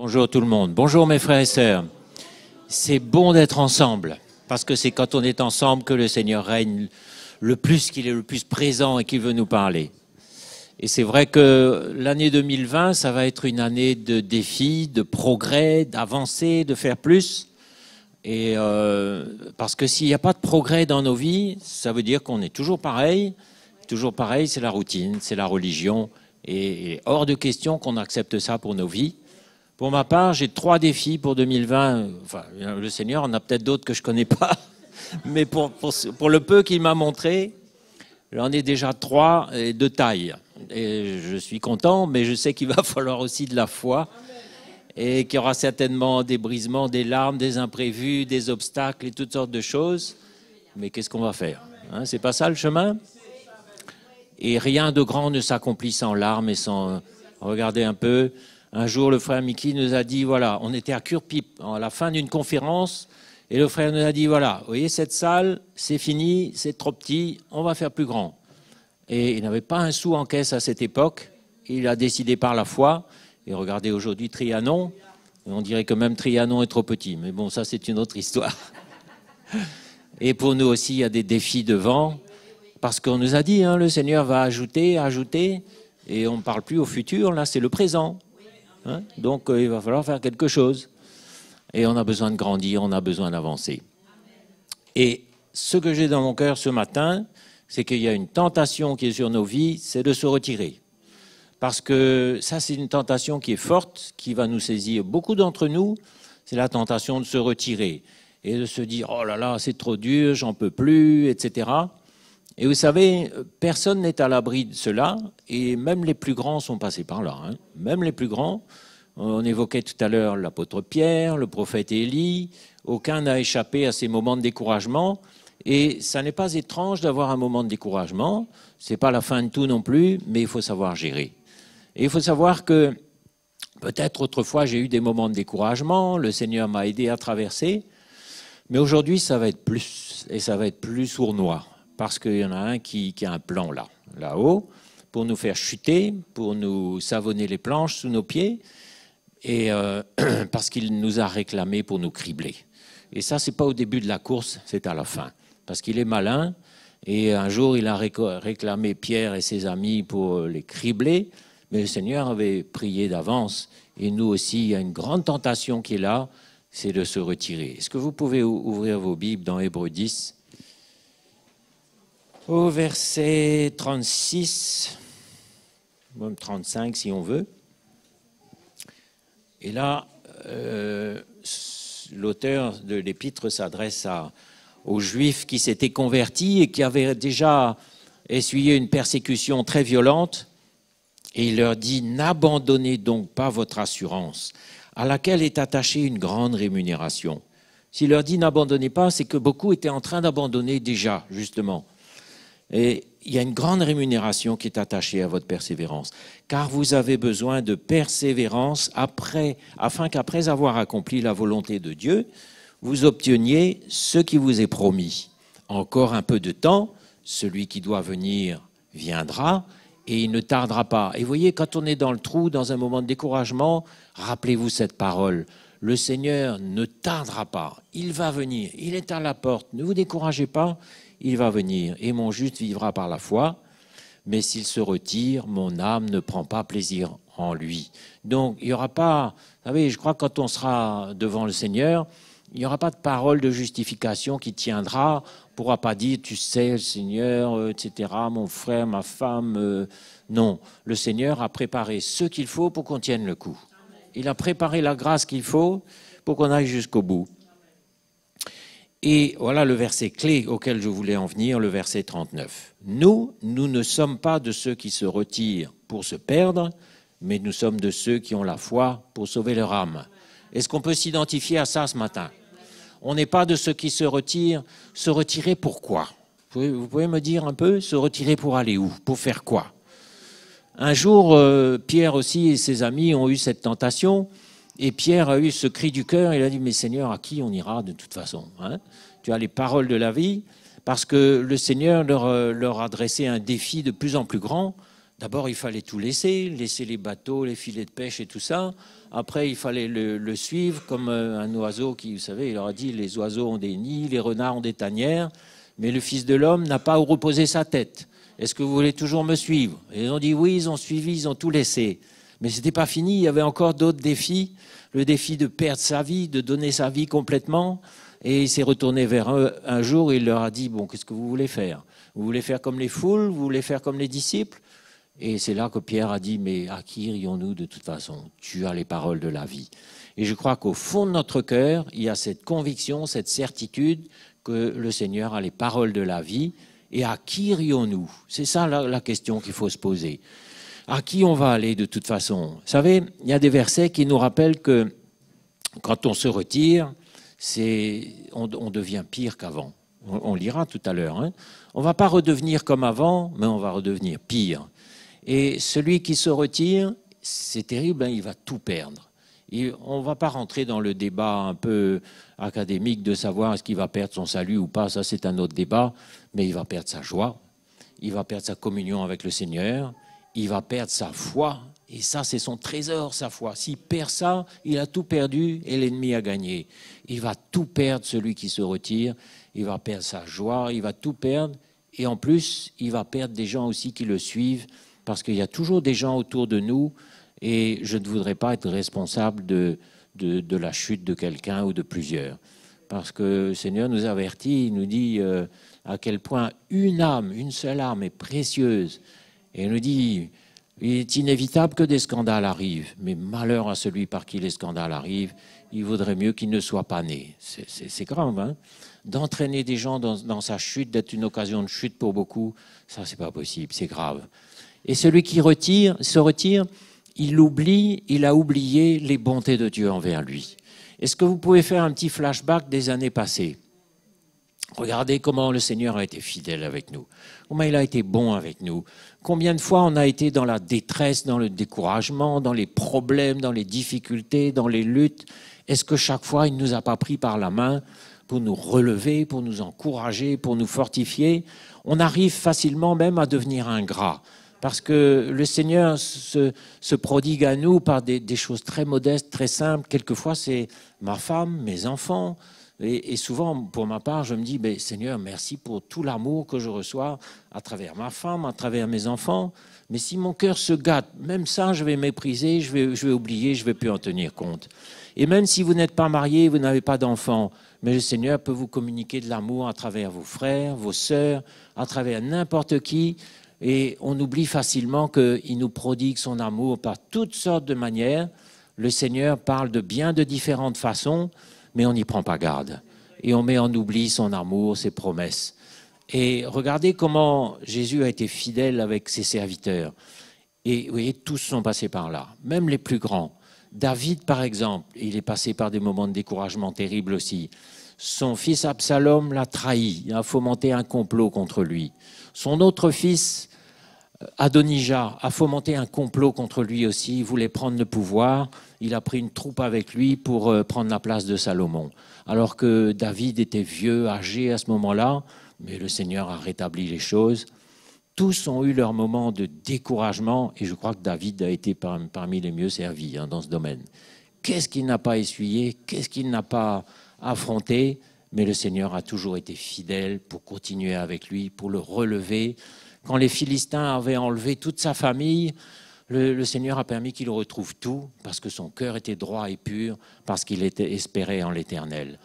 Bonjour tout le monde, bonjour mes frères et sœurs. C'est bon d'être ensemble, parce que c'est quand on est ensemble que le Seigneur règne le plus, qu'il est le plus présent et qu'il veut nous parler. Et c'est vrai que l'année 2020, ça va être une année de défis, de progrès, d'avancées, de faire plus. Et parce que s'il n'y a pas de progrès dans nos vies, ça veut dire qu'on est toujours pareil. Toujours pareil, c'est la routine, c'est la religion. Et hors de question qu'on accepte ça pour nos vies. Pour ma part, j'ai 3 défis pour 2020. Enfin, le Seigneur en a peut-être d'autres que je ne connais pas. Mais pour le peu qu'il m'a montré, j'en ai déjà 3 de taille. Et je suis content, mais je sais qu'il va falloir aussi de la foi. Et qu'il y aura certainement des brisements, des larmes, des imprévus, des obstacles et toutes sortes de choses. Mais qu'est-ce qu'on va faire, hein? C'est pas ça le chemin? Et rien de grand ne s'accomplit sans larmes et sans... Regardez un peu... Un jour, le frère Mickey nous a dit, voilà, on était à Cure-Pipe, à la fin d'une conférence, et le frère nous a dit, voilà, vous voyez, cette salle, c'est fini, c'est trop petit, on va faire plus grand. Et il n'avait pas un sou en caisse à cette époque, il a décidé par la foi, et regardez aujourd'hui Trianon, et on dirait que même Trianon est trop petit, mais bon, ça c'est une autre histoire. Et pour nous aussi, il y a des défis devant, parce qu'on nous a dit, hein, le Seigneur va ajouter, et on ne parle plus au futur, là c'est le présent. Hein? Donc, il va falloir faire quelque chose. Et on a besoin de grandir, on a besoin d'avancer. Et ce que j'ai dans mon cœur ce matin, c'est qu'il y a une tentation qui est sur nos vies, c'est de se retirer. Parce que ça, c'est une tentation qui est forte, qui va nous saisir. Beaucoup d'entre nous, c'est la tentation de se retirer et de se dire « Oh là là, c'est trop dur, j'en peux plus, etc. » Et vous savez, personne n'est à l'abri de cela, et même les plus grands sont passés par là. Hein. Même les plus grands, on évoquait tout à l'heure l'apôtre Pierre, le prophète Élie, aucun n'a échappé à ces moments de découragement, et ça n'est pas étrange d'avoir un moment de découragement, c'est pas la fin de tout non plus, mais il faut savoir gérer. Et il faut savoir que, peut-être autrefois j'ai eu des moments de découragement, le Seigneur m'a aidé à traverser, mais aujourd'hui ça va être plus, et ça va être plus sournois. Parce qu'il y en a un qui a un plan là-haut, pour nous faire chuter, pour nous savonner les planches sous nos pieds, et parce qu'il nous a réclamé pour nous cribler. Et ça, c'est pas au début de la course, c'est à la fin. Parce qu'il est malin, et un jour, il a réclamé Pierre et ses amis pour les cribler, mais le Seigneur avait prié d'avance. Et nous aussi, il y a une grande tentation qui est là, c'est de se retirer. Est-ce que vous pouvez ouvrir vos Bibles dans Hébreux 10 ? Au verset 36, même 35 si on veut. Et là, l'auteur de l'épître s'adresse aux Juifs qui s'étaient convertis et qui avaient déjà essuyé une persécution très violente. Et il leur dit « N'abandonnez donc pas votre assurance, à laquelle est attachée une grande rémunération. » S'il leur dit « N'abandonnez pas », c'est que beaucoup étaient en train d'abandonner déjà, justement. Et il y a une grande rémunération qui est attachée à votre persévérance, car vous avez besoin de persévérance afin qu'après avoir accompli la volonté de Dieu, vous obteniez ce qui vous est promis. Encore un peu de temps, celui qui doit venir viendra et il ne tardera pas. Et vous voyez, quand on est dans le trou, dans un moment de découragement, rappelez-vous cette parole. Le Seigneur ne tardera pas, il va venir, il est à la porte, ne vous découragez pas. Il va venir, et mon juste vivra par la foi, mais s'il se retire, mon âme ne prend pas plaisir en lui. Donc, il n'y aura pas, vous savez, je crois que quand on sera devant le Seigneur, il n'y aura pas de parole de justification qui tiendra, on ne pourra pas dire, tu sais, le Seigneur, etc., mon frère, ma femme, non. Le Seigneur a préparé ce qu'il faut pour qu'on tienne le coup. Il a préparé la grâce qu'il faut pour qu'on aille jusqu'au bout. Et voilà le verset clé auquel je voulais en venir, le verset 39. Nous ne sommes pas de ceux qui se retirent pour se perdre, mais nous sommes de ceux qui ont la foi pour sauver leur âme. Est-ce qu'on peut s'identifier à ça ce matin? On n'est pas de ceux qui se retirent. Se retirer pourquoi? Vous pouvez me dire un peu, se retirer pour aller où? Pour faire quoi? Un jour, Pierre aussi et ses amis ont eu cette tentation. Et Pierre a eu ce cri du cœur, il a dit « Mais Seigneur, à qui on ira de toute façon hein? Tu as les paroles de la vie » parce que le Seigneur leur adressait un défi de plus en plus grand D'abord, il fallait tout laisser les bateaux, les filets de pêche et tout ça. Après, il fallait le suivre comme un oiseau qui, vous savez, il leur a dit, les oiseaux ont des nids, les renards ont des tanières, mais le Fils de l'homme n'a pas où reposer sa tête. Est-ce que vous voulez toujours me suivre? Et ils ont dit oui, ils ont suivi, ils ont tout laissé. Mais ce n'était pas fini, il y avait encore d'autres défis. Le défi de perdre sa vie, de donner sa vie complètement. Et il s'est retourné vers eux un jour et il leur a dit, bon, qu'est-ce que vous voulez faire? Vous voulez faire comme les foules? Vous voulez faire comme les disciples? Et c'est là que Pierre a dit, mais à qui irions-nous de toute façon? Tu as les paroles de la vie. Et je crois qu'au fond de notre cœur, il y a cette conviction, cette certitude que le Seigneur a les paroles de la vie. Et à qui irions-nous? C'est ça la question qu'il faut se poser. À qui on va aller de toute façon? Vous savez, il y a des versets qui nous rappellent que quand on se retire, on devient pire qu'avant. On lira tout à l'heure. Hein. On ne va pas redevenir comme avant, mais on va redevenir pire. Et celui qui se retire, c'est terrible, hein, il va tout perdre. On ne va pas rentrer dans le débat un peu académique de savoir est-ce qu'il va perdre son salut ou pas, ça c'est un autre débat, mais il va perdre sa joie, il va perdre sa communion avec le Seigneur, il va perdre sa foi, et ça c'est son trésor, sa foi. S'il perd ça, il a tout perdu et l'ennemi a gagné. Il va tout perdre, celui qui se retire, il va perdre sa joie, il va tout perdre, et en plus, il va perdre des gens aussi qui le suivent, parce qu'il y a toujours des gens autour de nous, et je ne voudrais pas être responsable de la chute de quelqu'un ou de plusieurs. Parce que le Seigneur nous avertit, il nous dit à quel point une âme, une seule âme est précieuse. Et il nous dit, il est inévitable que des scandales arrivent, mais malheur à celui par qui les scandales arrivent, il vaudrait mieux qu'il ne soit pas né. C'est grave, hein? D'entraîner des gens dans sa chute, d'être une occasion de chute pour beaucoup, ça c'est pas possible, c'est grave. Et celui qui se retire, il a oublié les bontés de Dieu envers lui. Est-ce que vous pouvez faire un petit flashback des années passées? Regardez comment le Seigneur a été fidèle avec nous, comment il a été bon avec nous, combien de fois on a été dans la détresse, dans le découragement, dans les problèmes, dans les difficultés, dans les luttes. Est-ce que chaque fois il ne nous a pas pris par la main pour nous relever, pour nous encourager, pour nous fortifier? On arrive facilement même à devenir ingrat. Parce que le Seigneur se prodigue à nous par des choses très modestes, très simples. Quelquefois, c'est ma femme, mes enfants. Et souvent, pour ma part, je me dis, ben, Seigneur, merci pour tout l'amour que je reçois à travers ma femme, à travers mes enfants. Mais si mon cœur se gâte, même ça, je vais mépriser, je vais oublier, je ne vais plus en tenir compte. Et même si vous n'êtes pas marié, vous n'avez pas d'enfants, mais le Seigneur peut vous communiquer de l'amour à travers vos frères, vos sœurs, à travers n'importe qui. Et on oublie facilement qu'il nous prodigue son amour par toutes sortes de manières. Le Seigneur parle de bien de différentes façons, mais on n'y prend pas garde. Et on met en oubli son amour, ses promesses. Et regardez comment Jésus a été fidèle avec ses serviteurs. Et vous voyez, tous sont passés par là, même les plus grands. David, par exemple, il est passé par des moments de découragement terribles aussi. Son fils Absalom l'a trahi, il a fomenté un complot contre lui. Son autre fils, Adonijah, a fomenté un complot contre lui aussi. Il voulait prendre le pouvoir. Il a pris une troupe avec lui pour prendre la place de Salomon. Alors que David était vieux, âgé à ce moment-là, mais le Seigneur a rétabli les choses. Tous ont eu leur moment de découragement et je crois que David a été parmi les mieux servis dans ce domaine. Qu'est-ce qu'il n'a pas essuyé? Qu'est-ce qu'il n'a pas affronté? Mais le Seigneur a toujours été fidèle pour continuer avec lui, pour le relever. Quand les Philistins avaient enlevé toute sa famille, le Seigneur a permis qu'il retrouve tout, parce que son cœur était droit et pur, parce qu'il était espéré en l'Éternel.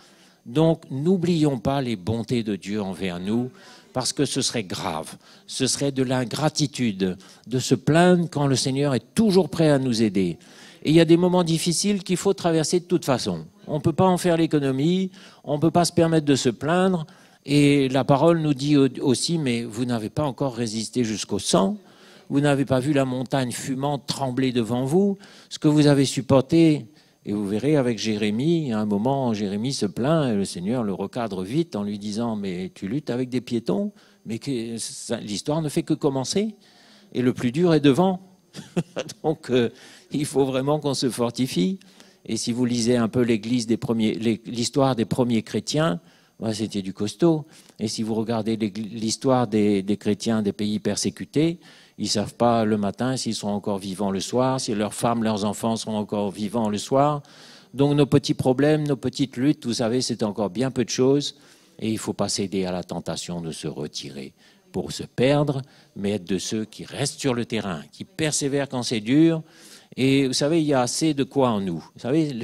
Donc, n'oublions pas les bontés de Dieu envers nous, parce que ce serait grave. Ce serait de l'ingratitude de se plaindre quand le Seigneur est toujours prêt à nous aider. Et il y a des moments difficiles qu'il faut traverser de toute façon. On ne peut pas en faire l'économie, on ne peut pas se permettre de se plaindre. Et la parole nous dit aussi, mais vous n'avez pas encore résisté jusqu'au sang, vous n'avez pas vu la montagne fumante trembler devant vous, ce que vous avez supporté. Et vous verrez avec Jérémie, à un moment, Jérémie se plaint et le Seigneur le recadre vite en lui disant « Mais tu luttes avec des piétons, mais l'histoire ne fait que commencer et le plus dur est devant. » Donc, il faut vraiment qu'on se fortifie. Et si vous lisez un peu l'histoire des premiers chrétiens, c'était du costaud. Et si vous regardez l'histoire des chrétiens des pays persécutés, Ils ne savent pas le matin s'ils seront encore vivants le soir, si leurs femmes, leurs enfants seront encore vivants le soir. Donc nos petits problèmes, nos petites luttes, vous savez, c'est encore bien peu de choses. Et il ne faut pas céder à la tentation de se retirer pour se perdre, mais être de ceux qui restent sur le terrain, qui persévèrent quand c'est dur. Et vous savez, il y a assez de quoi en nous. Vous savez,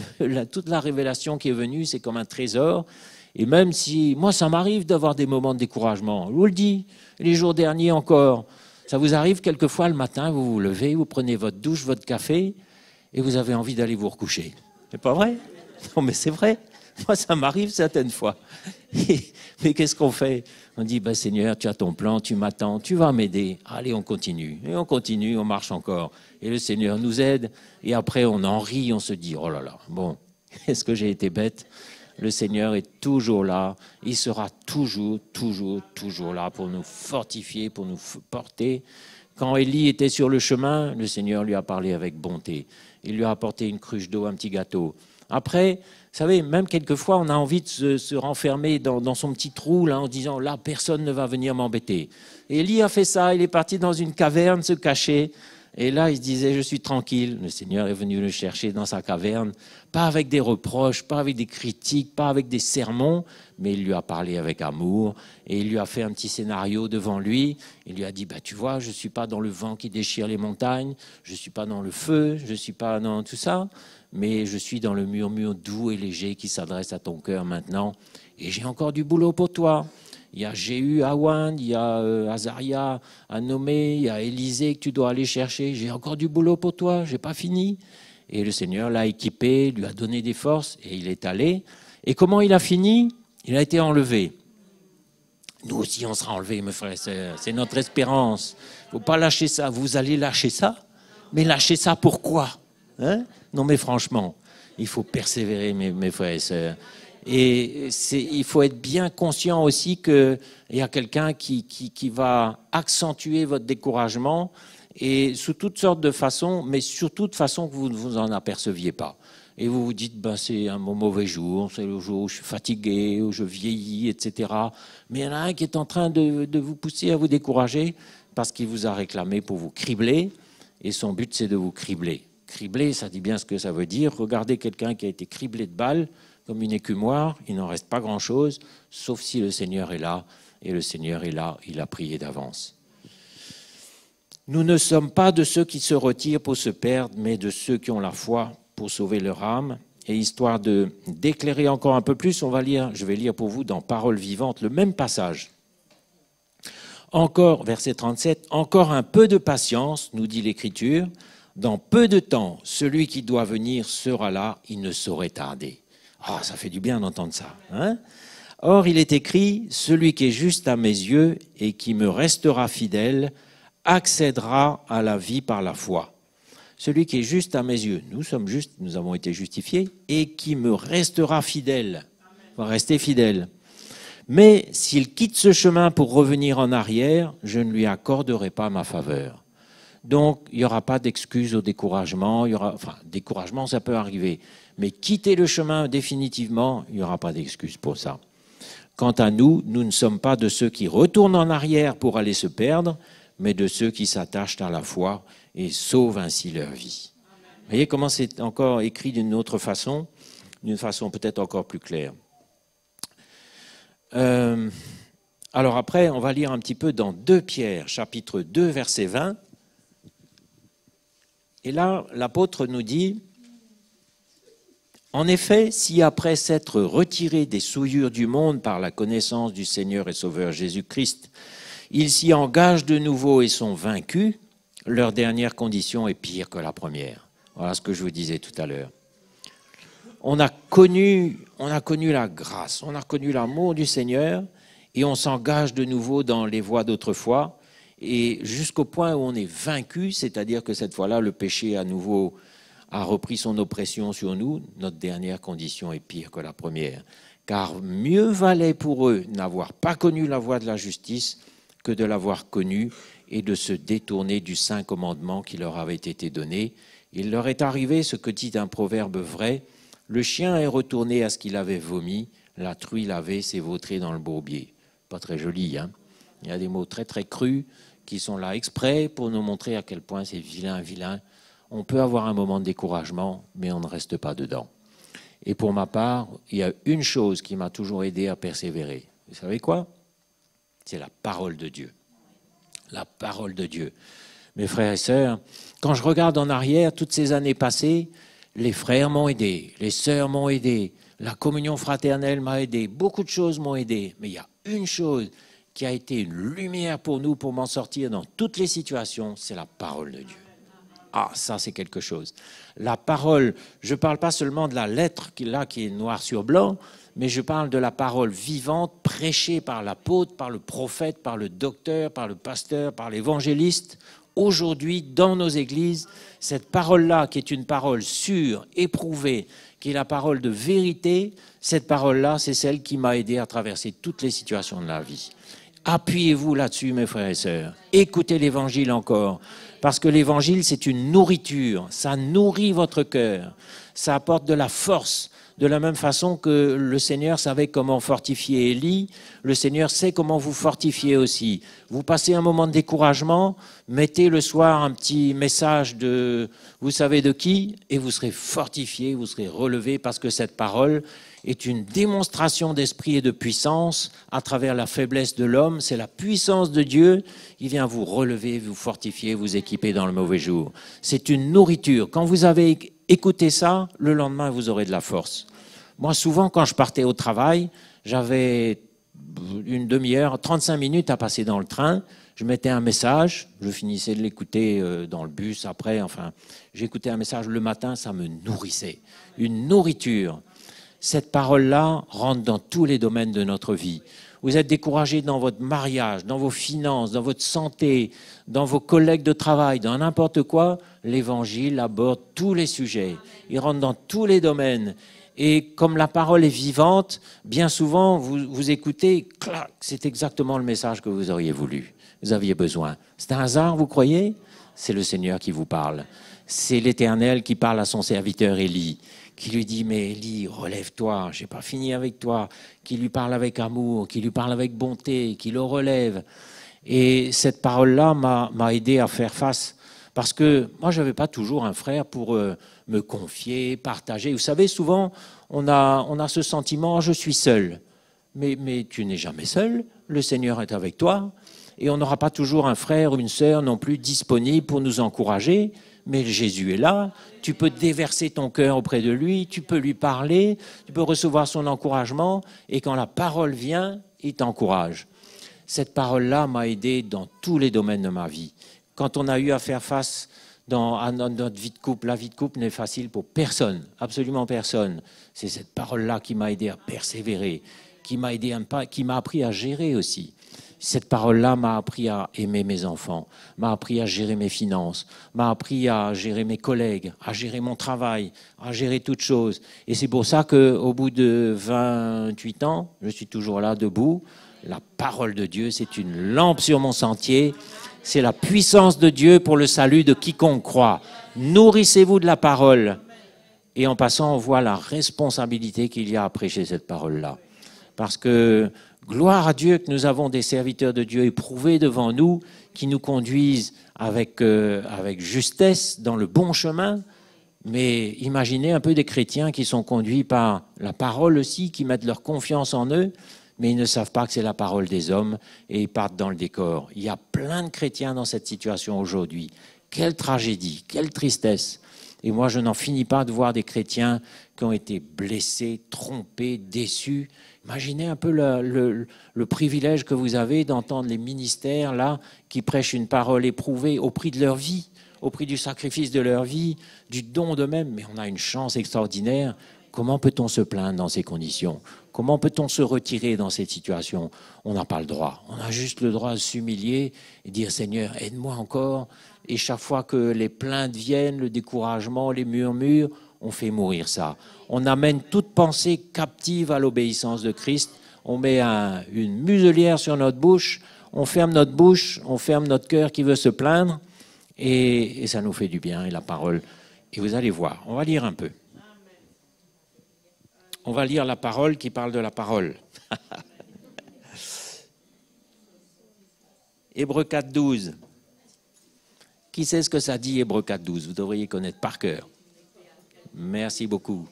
toute la révélation qui est venue, c'est comme un trésor. Et même si, moi, ça m'arrive d'avoir des moments de découragement. Je vous le dis, les jours derniers encore, ça vous arrive quelquefois le matin, vous vous levez, vous prenez votre douche, votre café, et vous avez envie d'aller vous recoucher. C'est pas vrai? Non, mais c'est vrai. Moi, ça m'arrive certaines fois. Mais qu'est-ce qu'on fait? On dit, bah, Seigneur, tu as ton plan, tu m'attends, tu vas m'aider. Allez, on continue. Et on continue, on marche encore. Et le Seigneur nous aide. Et après, on en rit, on se dit, oh là là, bon, est-ce que j'ai été bête? Le Seigneur est toujours là. Il sera toujours, toujours, toujours là pour nous fortifier, pour nous porter. Quand Élie était sur le chemin, le Seigneur lui a parlé avec bonté. Il lui a apporté une cruche d'eau, un petit gâteau. Après, vous savez, même quelquefois, on a envie de se renfermer dans son petit trou là, en disant « là, personne ne va venir m'embêter ». Élie a fait ça, il est parti dans une caverne se cacher. Et là, il se disait « je suis tranquille ». Le Seigneur est venu le chercher dans sa caverne, pas avec des reproches, pas avec des critiques, pas avec des sermons, mais il lui a parlé avec amour et il lui a fait un petit scénario devant lui. Il lui a dit bah, « tu vois, je ne suis pas dans le vent qui déchire les montagnes, je ne suis pas dans le feu, je ne suis pas dans tout ça ». Mais je suis dans le murmure doux et léger qui s'adresse à ton cœur maintenant. Et j'ai encore du boulot pour toi. Il y a Jéhu à Ouane, il y a Azaria à nommer, il y a Élisée que tu dois aller chercher. J'ai encore du boulot pour toi, je n'ai pas fini. Et le Seigneur l'a équipé, lui a donné des forces et il est allé. Et comment il a fini? Il a été enlevé. Nous aussi, on sera enlevés, mes frères et sœurs. C'est notre espérance. Il ne faut pas lâcher ça. Vous allez lâcher ça? Mais lâcher ça pourquoi? Hein? Non, mais franchement, il faut persévérer, mes frères et sœurs. Et il faut être bien conscient aussi qu'il y a quelqu'un qui va accentuer votre découragement et sous toutes sortes de façons, mais surtout de façon que vous ne vous en aperceviez pas. Et vous vous dites, ben, c'est un mauvais jour, c'est le jour où je suis fatigué, où je vieillis, etc. Mais il y en a un qui est en train de vous pousser à vous décourager parce qu'il vous a réclamé pour vous cribler. Et son but, c'est de vous cribler. Cribler, ça dit bien ce que ça veut dire. Regardez quelqu'un qui a été criblé de balles, comme une écumoire, il n'en reste pas grand-chose, sauf si le Seigneur est là. Et le Seigneur est là, il a prié d'avance. Nous ne sommes pas de ceux qui se retirent pour se perdre, mais de ceux qui ont la foi pour sauver leur âme. Et histoire d'éclairer encore un peu plus, je vais lire pour vous dans Paroles vivantes le même passage. Encore, verset 37, « Encore un peu de patience, nous dit l'Écriture, dans peu de temps, celui qui doit venir sera là, il ne saurait tarder. » Ah, ça fait du bien d'entendre ça. Hein? Or, il est écrit, « Celui qui est juste à mes yeux et qui me restera fidèle, accédera à la vie par la foi. » Celui qui est juste à mes yeux, nous sommes justes, nous avons été justifiés, et qui me restera fidèle, va rester fidèle. Mais s'il quitte ce chemin pour revenir en arrière, je ne lui accorderai pas ma faveur. Donc, il n'y aura pas d'excuse au découragement. Découragement, ça peut arriver. Mais quitter le chemin définitivement, il n'y aura pas d'excuse pour ça. Quant à nous, nous ne sommes pas de ceux qui retournent en arrière pour aller se perdre, mais de ceux qui s'attachent à la foi et sauvent ainsi leur vie. Vous voyez comment c'est encore écrit d'une autre façon, d'une façon peut-être encore plus claire. Alors après, on va lire un petit peu dans 2 Pierre, chapitre 2, verset 20. Et là, l'apôtre nous dit, « En effet, si après s'être retirés des souillures du monde par la connaissance du Seigneur et Sauveur Jésus-Christ, ils s'y engagent de nouveau et sont vaincus, leur dernière condition est pire que la première. » Voilà ce que je vous disais tout à l'heure. On a connu la grâce, on a connu l'amour du Seigneur et on s'engage de nouveau dans les voies d'autrefois et jusqu'au point où on est vaincu, c'est-à-dire que cette fois-là, le péché à nouveau a repris son oppression sur nous, notre dernière condition est pire que la première. Car mieux valait pour eux n'avoir pas connu la voie de la justice que de l'avoir connue et de se détourner du saint commandement qui leur avait été donné. Il leur est arrivé ce que dit un proverbe vrai, « Le chien est retourné à ce qu'il avait vomi, la truie lavée s'est vautrée dans le bourbier. » Pas très joli, hein? Il y a des mots très très crus qui sont là exprès pour nous montrer à quel point c'est vilain, vilain. On peut avoir un moment de découragement, mais on ne reste pas dedans. Et pour ma part, il y a une chose qui m'a toujours aidé à persévérer. Vous savez quoi? C'est la parole de Dieu. La parole de Dieu. Mes frères et sœurs, quand je regarde en arrière, toutes ces années passées, les frères m'ont aidé, les sœurs m'ont aidé, la communion fraternelle m'a aidé, beaucoup de choses m'ont aidé. Mais il y a une chose qui a été une lumière pour nous, pour m'en sortir dans toutes les situations, c'est la parole de Dieu. Ah, ça c'est quelque chose. La parole, je ne parle pas seulement de la lettre qui est noir sur blanc, mais je parle de la parole vivante, prêchée par l'apôtre, par le prophète, par le docteur, par le pasteur, par l'évangéliste. Aujourd'hui, dans nos églises, cette parole-là, qui est une parole sûre, éprouvée, qui est la parole de vérité, cette parole-là, c'est celle qui m'a aidé à traverser toutes les situations de la vie. Appuyez-vous là-dessus, mes frères et sœurs. Écoutez l'Évangile encore, parce que l'Évangile, c'est une nourriture. Ça nourrit votre cœur. Ça apporte de la force. De la même façon que le Seigneur savait comment fortifier Élie, le Seigneur sait comment vous fortifier aussi. Vous passez un moment de découragement, mettez le soir un petit message de vous savez de qui, et vous serez fortifié, vous serez relevé, parce que cette parole est une démonstration d'esprit et de puissance à travers la faiblesse de l'homme. C'est la puissance de Dieu qui vient vous relever, vous fortifier, vous équiper dans le mauvais jour. C'est une nourriture. Quand vous avez écouté ça, le lendemain, vous aurez de la force. Moi, souvent, quand je partais au travail, j'avais une demi-heure, 35 minutes à passer dans le train. Je mettais un message, je finissais de l'écouter dans le bus après. Enfin, j'écoutais un message le matin, ça me nourrissait. Une nourriture. Cette parole-là rentre dans tous les domaines de notre vie. Vous êtes découragé dans votre mariage, dans vos finances, dans votre santé, dans vos collègues de travail, dans n'importe quoi, l'Évangile aborde tous les sujets. Il rentre dans tous les domaines. Et comme la parole est vivante, bien souvent, vous écoutez, clac, c'est exactement le message que vous auriez voulu, vous aviez besoin. C'est un hasard, vous croyez? C'est le Seigneur qui vous parle. C'est l'Éternel qui parle à son serviteur Élie, qui lui dit « Mais Élie, relève-toi, je n'ai pas fini avec toi », qui lui parle avec amour, qui lui parle avec bonté, qui le relève. Et cette parole-là m'a aidé à faire face. Parce que moi, je n'avais pas toujours un frère pour me confier, partager. Vous savez, souvent, on a ce sentiment « je suis seul ». Mais tu n'es jamais seul, le Seigneur est avec toi. Et on n'aura pas toujours un frère ou une sœur non plus disponible pour nous encourager. Mais Jésus est là, tu peux déverser ton cœur auprès de lui, tu peux lui parler, tu peux recevoir son encouragement. Et quand la parole vient, il t'encourage. Cette parole-là m'a aidé dans tous les domaines de ma vie. Quand on a eu à faire face à notre vie de couple, la vie de couple n'est facile pour personne, absolument personne. C'est cette parole-là qui m'a aidé à persévérer, qui m'a appris à gérer aussi. Cette parole-là m'a appris à aimer mes enfants, m'a appris à gérer mes finances, m'a appris à gérer mes collègues, à gérer mon travail, à gérer toutes choses. Et c'est pour ça qu'au bout de 28 ans, je suis toujours là, debout. La parole de Dieu, c'est une lampe sur mon sentier. C'est la puissance de Dieu pour le salut de quiconque croit. Nourrissez-vous de la parole. Et en passant, on voit la responsabilité qu'il y a à prêcher cette parole-là. Parce que, gloire à Dieu que nous avons des serviteurs de Dieu éprouvés devant nous, qui nous conduisent avec justesse dans le bon chemin. Mais imaginez un peu des chrétiens qui sont conduits par la parole aussi, qui mettent leur confiance en eux, mais ils ne savent pas que c'est la parole des hommes et ils partent dans le décor. Il y a plein de chrétiens dans cette situation aujourd'hui. Quelle tragédie, quelle tristesse. Et moi, je n'en finis pas de voir des chrétiens qui ont été blessés, trompés, déçus. Imaginez un peu le privilège que vous avez d'entendre les ministères là qui prêchent une parole éprouvée au prix de leur vie, au prix du sacrifice de leur vie, du don d'eux-mêmes. Mais on a une chance extraordinaire. Comment peut-on se plaindre dans ces conditions? Comment peut-on se retirer dans cette situation? On n'a pas le droit. On a juste le droit de s'humilier et dire « Seigneur, aide-moi encore ». Et chaque fois que les plaintes viennent, le découragement, les murmures, on fait mourir ça. On amène toute pensée captive à l'obéissance de Christ. On met une muselière sur notre bouche, on ferme notre bouche, on ferme notre cœur qui veut se plaindre et ça nous fait du bien, et la parole. Et vous allez voir, on va lire un peu. On va lire la parole qui parle de la parole. Hébreux 4, 12. Qui sait ce que ça dit, Hébreux 4.12? Vous devriez connaître par cœur. Merci beaucoup.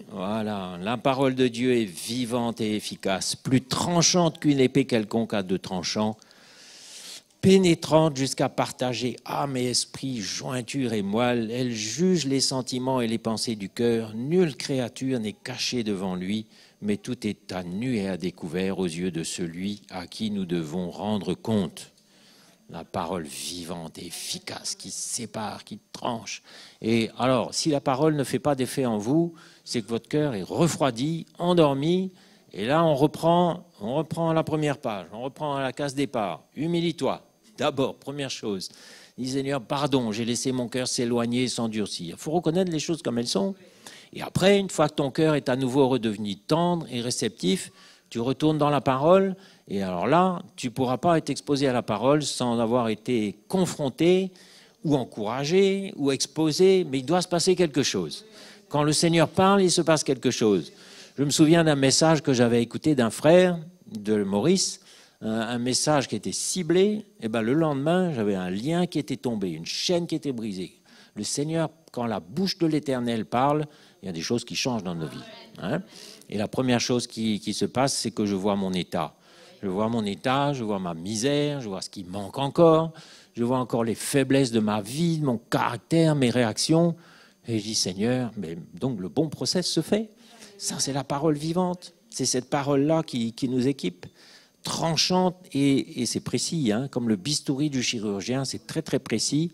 Voilà, la parole de Dieu est vivante et efficace, plus tranchante qu'une épée quelconque à deux tranchants, pénétrante jusqu'à partager âme et esprit, jointure et moelle. Elle juge les sentiments et les pensées du cœur. Nulle créature n'est cachée devant lui, mais tout est à nu et à découvert aux yeux de celui à qui nous devons rendre compte. La parole vivante et efficace qui sépare, qui tranche. Et alors, si la parole ne fait pas d'effet en vous, c'est que votre cœur est refroidi, endormi. Et là, on reprend à la première page, on reprend à la case départ. Humilie-toi. D'abord, première chose. Dis Seigneur, pardon, j'ai laissé mon cœur s'éloigner, s'endurcir. Il faut reconnaître les choses comme elles sont. Et après, une fois que ton cœur est à nouveau redevenu tendre et réceptif, tu retournes dans la parole. Et alors là, tu ne pourras pas être exposé à la parole sans avoir été confronté ou encouragé ou exposé, mais il doit se passer quelque chose. Quand le Seigneur parle, il se passe quelque chose. Je me souviens d'un message que j'avais écouté d'un frère de Maurice, un message qui était ciblé. Et ben, le lendemain, j'avais un lien qui était tombé, une chaîne qui était brisée. Le Seigneur, quand la bouche de l'Éternel parle, il y a des choses qui changent dans nos vies. Hein. Et la première chose qui se passe, c'est que je vois mon état. Je vois mon état, je vois ma misère, je vois ce qui manque encore, je vois encore les faiblesses de ma vie, de mon caractère, mes réactions. Et je dis, Seigneur, mais donc le bon process se fait. Ça, c'est la parole vivante. C'est cette parole-là qui nous équipe, tranchante, et c'est précis, hein, comme le bistouri du chirurgien, c'est très, très précis.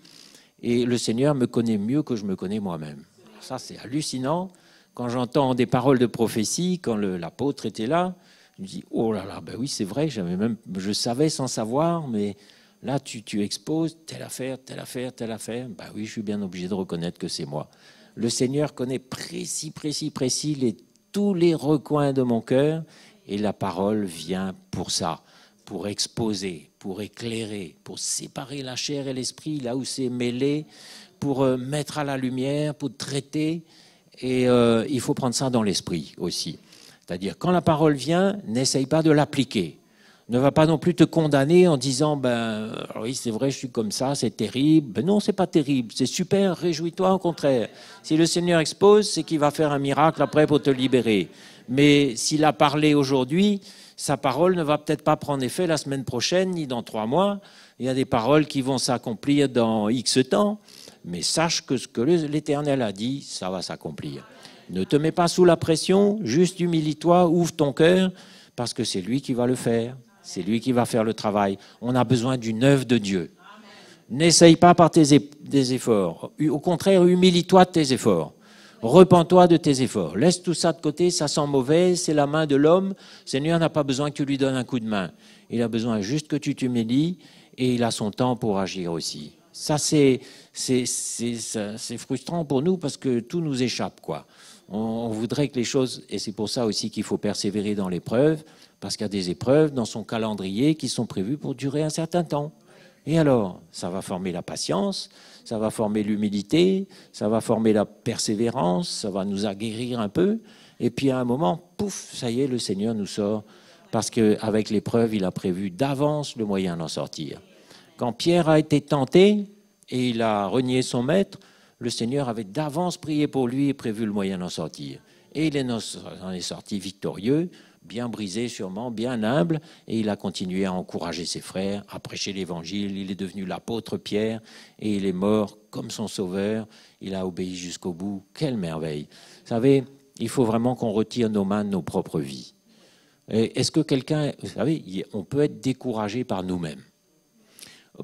Et le Seigneur me connaît mieux que je me connais moi-même. Ça, c'est hallucinant. Quand j'entends des paroles de prophétie, quand l'apôtre était là, je me dis, oh là là, ben oui, c'est vrai, je savais sans savoir, mais là, tu exposes telle affaire, telle affaire, telle affaire. Ben oui, je suis bien obligé de reconnaître que c'est moi. Le Seigneur connaît précis tous les recoins de mon cœur, et la parole vient pour ça, pour exposer, pour éclairer, pour séparer la chair et l'esprit, là où c'est mêlé, pour mettre à la lumière, pour traiter. Et il faut prendre ça dans l'esprit aussi. C'est-à-dire, quand la parole vient, n'essaye pas de l'appliquer. Ne va pas non plus te condamner en disant, ben oui, c'est vrai, je suis comme ça, c'est terrible. Ben non, c'est pas terrible, c'est super, réjouis-toi, au contraire. Si le Seigneur expose, c'est qu'il va faire un miracle après pour te libérer. Mais s'il a parlé aujourd'hui, sa parole ne va peut-être pas prendre effet la semaine prochaine, ni dans 3 mois. Il y a des paroles qui vont s'accomplir dans X temps. Mais sache que ce que l'Éternel a dit, ça va s'accomplir. Ne te mets pas sous la pression, juste humilie-toi, ouvre ton cœur, parce que c'est lui qui va le faire. C'est lui qui va faire le travail. On a besoin d'une œuvre de Dieu. N'essaye pas par des efforts. Au contraire, humilie-toi de tes efforts. Repens-toi de tes efforts. Laisse tout ça de côté, ça sent mauvais, c'est la main de l'homme. Le Seigneur n'a pas besoin que tu lui donnes un coup de main. Il a besoin juste que tu t'humilies, et il a son temps pour agir aussi. Ça, c'est frustrant pour nous parce que tout nous échappe, quoi. On voudrait que les choses, et c'est pour ça aussi qu'il faut persévérer dans l'épreuve, parce qu'il y a des épreuves dans son calendrier qui sont prévues pour durer un certain temps. Et alors, ça va former la patience, ça va former l'humilité, ça va former la persévérance, ça va nous aguerrir un peu. Et puis à un moment, pouf, ça y est, le Seigneur nous sort, parce qu'avec l'épreuve, il a prévu d'avance le moyen d'en sortir. Quand Pierre a été tenté et il a renié son maître, le Seigneur avait d'avance prié pour lui et prévu le moyen d'en sortir. Et il en est sorti victorieux, bien brisé sûrement, bien humble, et il a continué à encourager ses frères, à prêcher l'Évangile. Il est devenu l'apôtre Pierre et il est mort comme son sauveur. Il a obéi jusqu'au bout. Quelle merveille! Vous savez, il faut vraiment qu'on retire nos mains de nos propres vies. Est-ce que quelqu'un... Vous savez, on peut être découragé par nous-mêmes.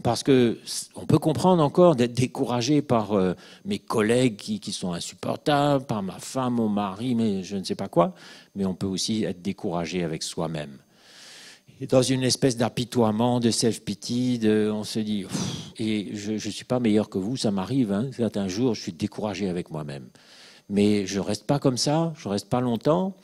Parce qu'on peut comprendre encore d'être découragé par mes collègues qui sont insupportables, par ma femme, mon mari, mais je ne sais pas quoi, mais on peut aussi être découragé avec soi-même. Et dans une espèce d'apitoiement, de self-pity, on se dit, et je ne suis pas meilleur que vous, ça m'arrive, hein, certains jours je suis découragé avec moi-même. Mais je ne reste pas comme ça, je ne reste pas longtemps,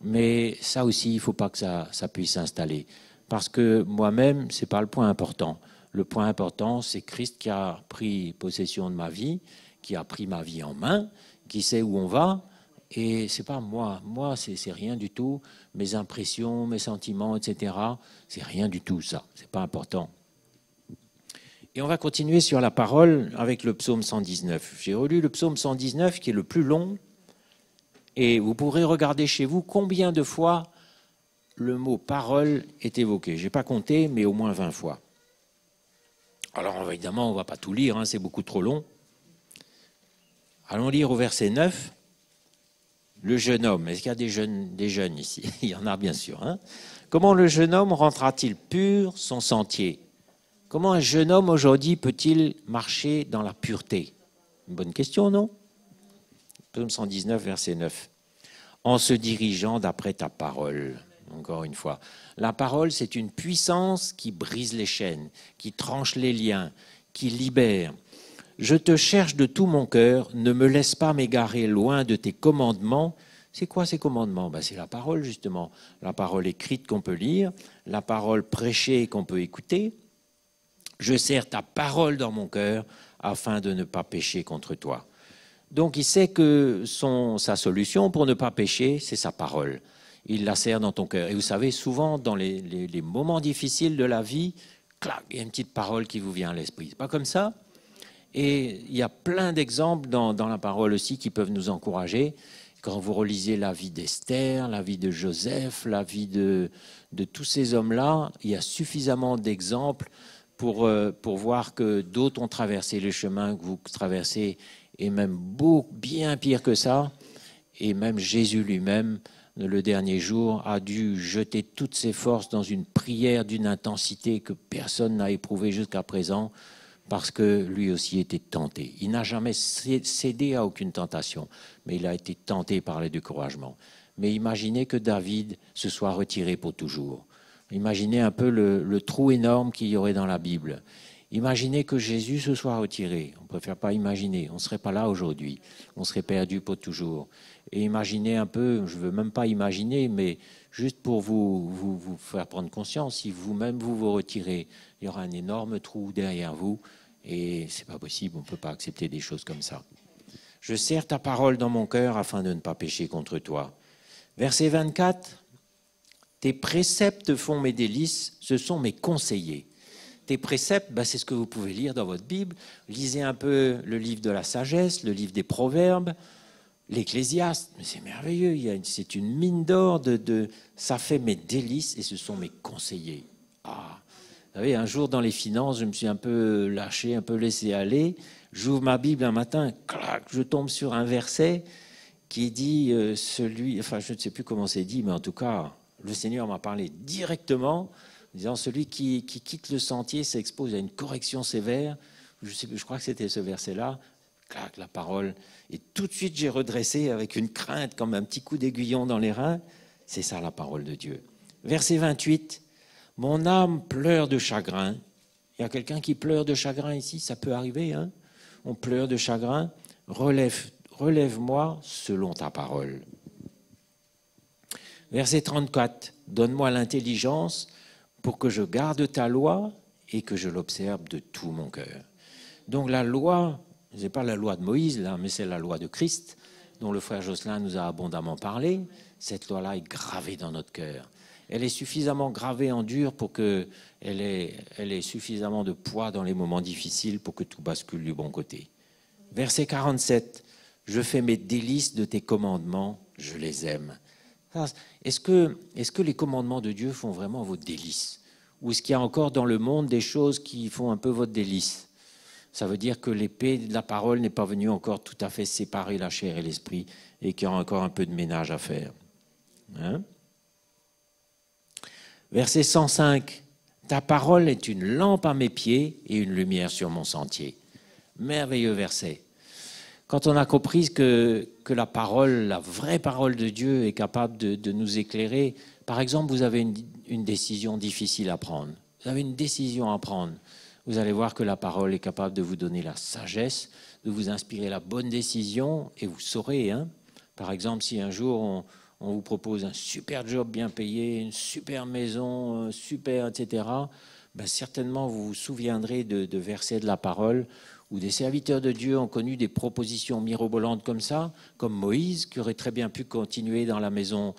mais ça aussi, il ne faut pas que ça puisse s'installer. Parce que moi-même, ce n'est pas le point important. Le point important, c'est Christ qui a pris possession de ma vie, qui a pris ma vie en main, qui sait où on va, Et c'est pas moi. Moi, c'est rien du tout. Mes impressions, mes sentiments, etc. C'est rien du tout, ça. C'est pas important. Et on va continuer sur la parole avec le psaume 119. J'ai relu le psaume 119 qui est le plus long. Et vous pourrez regarder chez vous combien de fois le mot parole est évoqué. Je n'ai pas compté, mais au moins 20 fois. Alors évidemment, on ne va pas tout lire, hein, c'est beaucoup trop long. Allons lire au verset 9. Le jeune homme, est-ce qu'il y a des jeunes ici? Il y en a bien sûr. Hein. Comment le jeune homme rendra-t-il pur son sentier? Comment un jeune homme aujourd'hui peut-il marcher dans la pureté? Une bonne question, non? Psaume 119, verset 9. En se dirigeant d'après ta parole. Encore une fois. La parole, c'est une puissance qui brise les chaînes, qui tranche les liens, qui libère. Je te cherche de tout mon cœur, ne me laisse pas m'égarer loin de tes commandements. C'est quoi ces commandements? C'est la parole, justement. La parole écrite qu'on peut lire, la parole prêchée qu'on peut écouter. Je serre ta parole dans mon cœur afin de ne pas pécher contre toi. Donc il sait que sa solution pour ne pas pécher, c'est sa parole. Il la serre dans ton cœur. Et vous savez, souvent, dans les moments difficiles de la vie, clac, il y a une petite parole qui vous vient à l'esprit. C'est pas comme ça? Et il y a plein d'exemples dans la parole aussi qui peuvent nous encourager. Quand vous relisez la vie d'Esther, la vie de Joseph, la vie de tous ces hommes-là, il y a suffisamment d'exemples pour voir que d'autres ont traversé le chemin que vous traversez, et même bien pire que ça. Et même Jésus lui-même, le dernier jour, a dû jeter toutes ses forces dans une prière d'une intensité que personne n'a éprouvée jusqu'à présent, parce que lui aussi était tenté. Il n'a jamais cédé à aucune tentation, mais il a été tenté par les découragements. Mais imaginez que David se soit retiré pour toujours. Imaginez un peu le trou énorme qu'il y aurait dans la Bible. Imaginez que Jésus se soit retiré. On ne préfère pas imaginer. On ne serait pas là aujourd'hui. On serait perdu pour toujours. Et imaginez un peu, je ne veux même pas imaginer, mais juste pour vous faire prendre conscience, si vous-même vous retirez, il y aura un énorme trou derrière vous. Et ce n'est pas possible, on ne peut pas accepter des choses comme ça. Je serre ta parole dans mon cœur afin de ne pas pécher contre toi. Verset 24. Tes préceptes font mes délices, ce sont mes conseillers. Tes préceptes, c'est ce que vous pouvez lire dans votre Bible. Lisez un peu le livre de la sagesse, le livre des proverbes, l'Ecclésiaste. Mais c'est merveilleux, c'est une mine d'or ça fait mes délices et ce sont mes conseillers. Ah, vous savez, un jour dans les finances, je me suis un peu lâché, un peu laissé aller. J'ouvre ma Bible un matin, clac, je tombe sur un verset qui dit je ne sais plus comment c'est dit, mais en tout cas, le Seigneur m'a parlé directement, disant celui qui quitte le sentier s'expose à une correction sévère. Je crois que c'était ce verset-là. Clac, la parole. Et tout de suite, j'ai redressé avec une crainte, comme un petit coup d'aiguillon dans les reins. C'est ça la parole de Dieu. Verset 28. Mon âme pleure de chagrin. Il y a quelqu'un qui pleure de chagrin ici, ça peut arriver, hein? On pleure de chagrin. Relève-moi selon ta parole. Verset 34. Donne-moi l'intelligence pour que je garde ta loi et que je l'observe de tout mon cœur. Donc la loi, ce n'est pas la loi de Moïse, là, mais c'est la loi de Christ, dont le frère Jocelyn nous a abondamment parlé. Cette loi-là est gravée dans notre cœur. Elle est suffisamment gravée en dur pour qu'elle ait suffisamment de poids dans les moments difficiles pour que tout bascule du bon côté. Verset 47. Je fais mes délices de tes commandements, je les aime. Est-ce que les commandements de Dieu font vraiment vos délices? Ou est-ce qu'il y a encore dans le monde des choses qui font un peu votre délice? Ça veut dire que l'épée de la parole n'est pas venue encore tout à fait séparer la chair et l'esprit et qu'il y a encore un peu de ménage à faire. Hein? Verset 105. Ta parole est une lampe à mes pieds et une lumière sur mon sentier. Merveilleux verset. Quand on a compris que la parole, la vraie parole de Dieu est capable de nous éclairer, par exemple, vous avez une décision difficile à prendre. Vous avez une décision à prendre. Vous allez voir que la parole est capable de vous donner la sagesse, de vous inspirer la bonne décision, et vous saurez. Hein, par exemple, si un jour on vous propose un super job bien payé, une super maison, super, etc., certainement vous vous souviendrez de versets de la parole où des serviteurs de Dieu ont connu des propositions mirobolantes comme ça, comme Moïse, qui aurait très bien pu continuer dans la maison.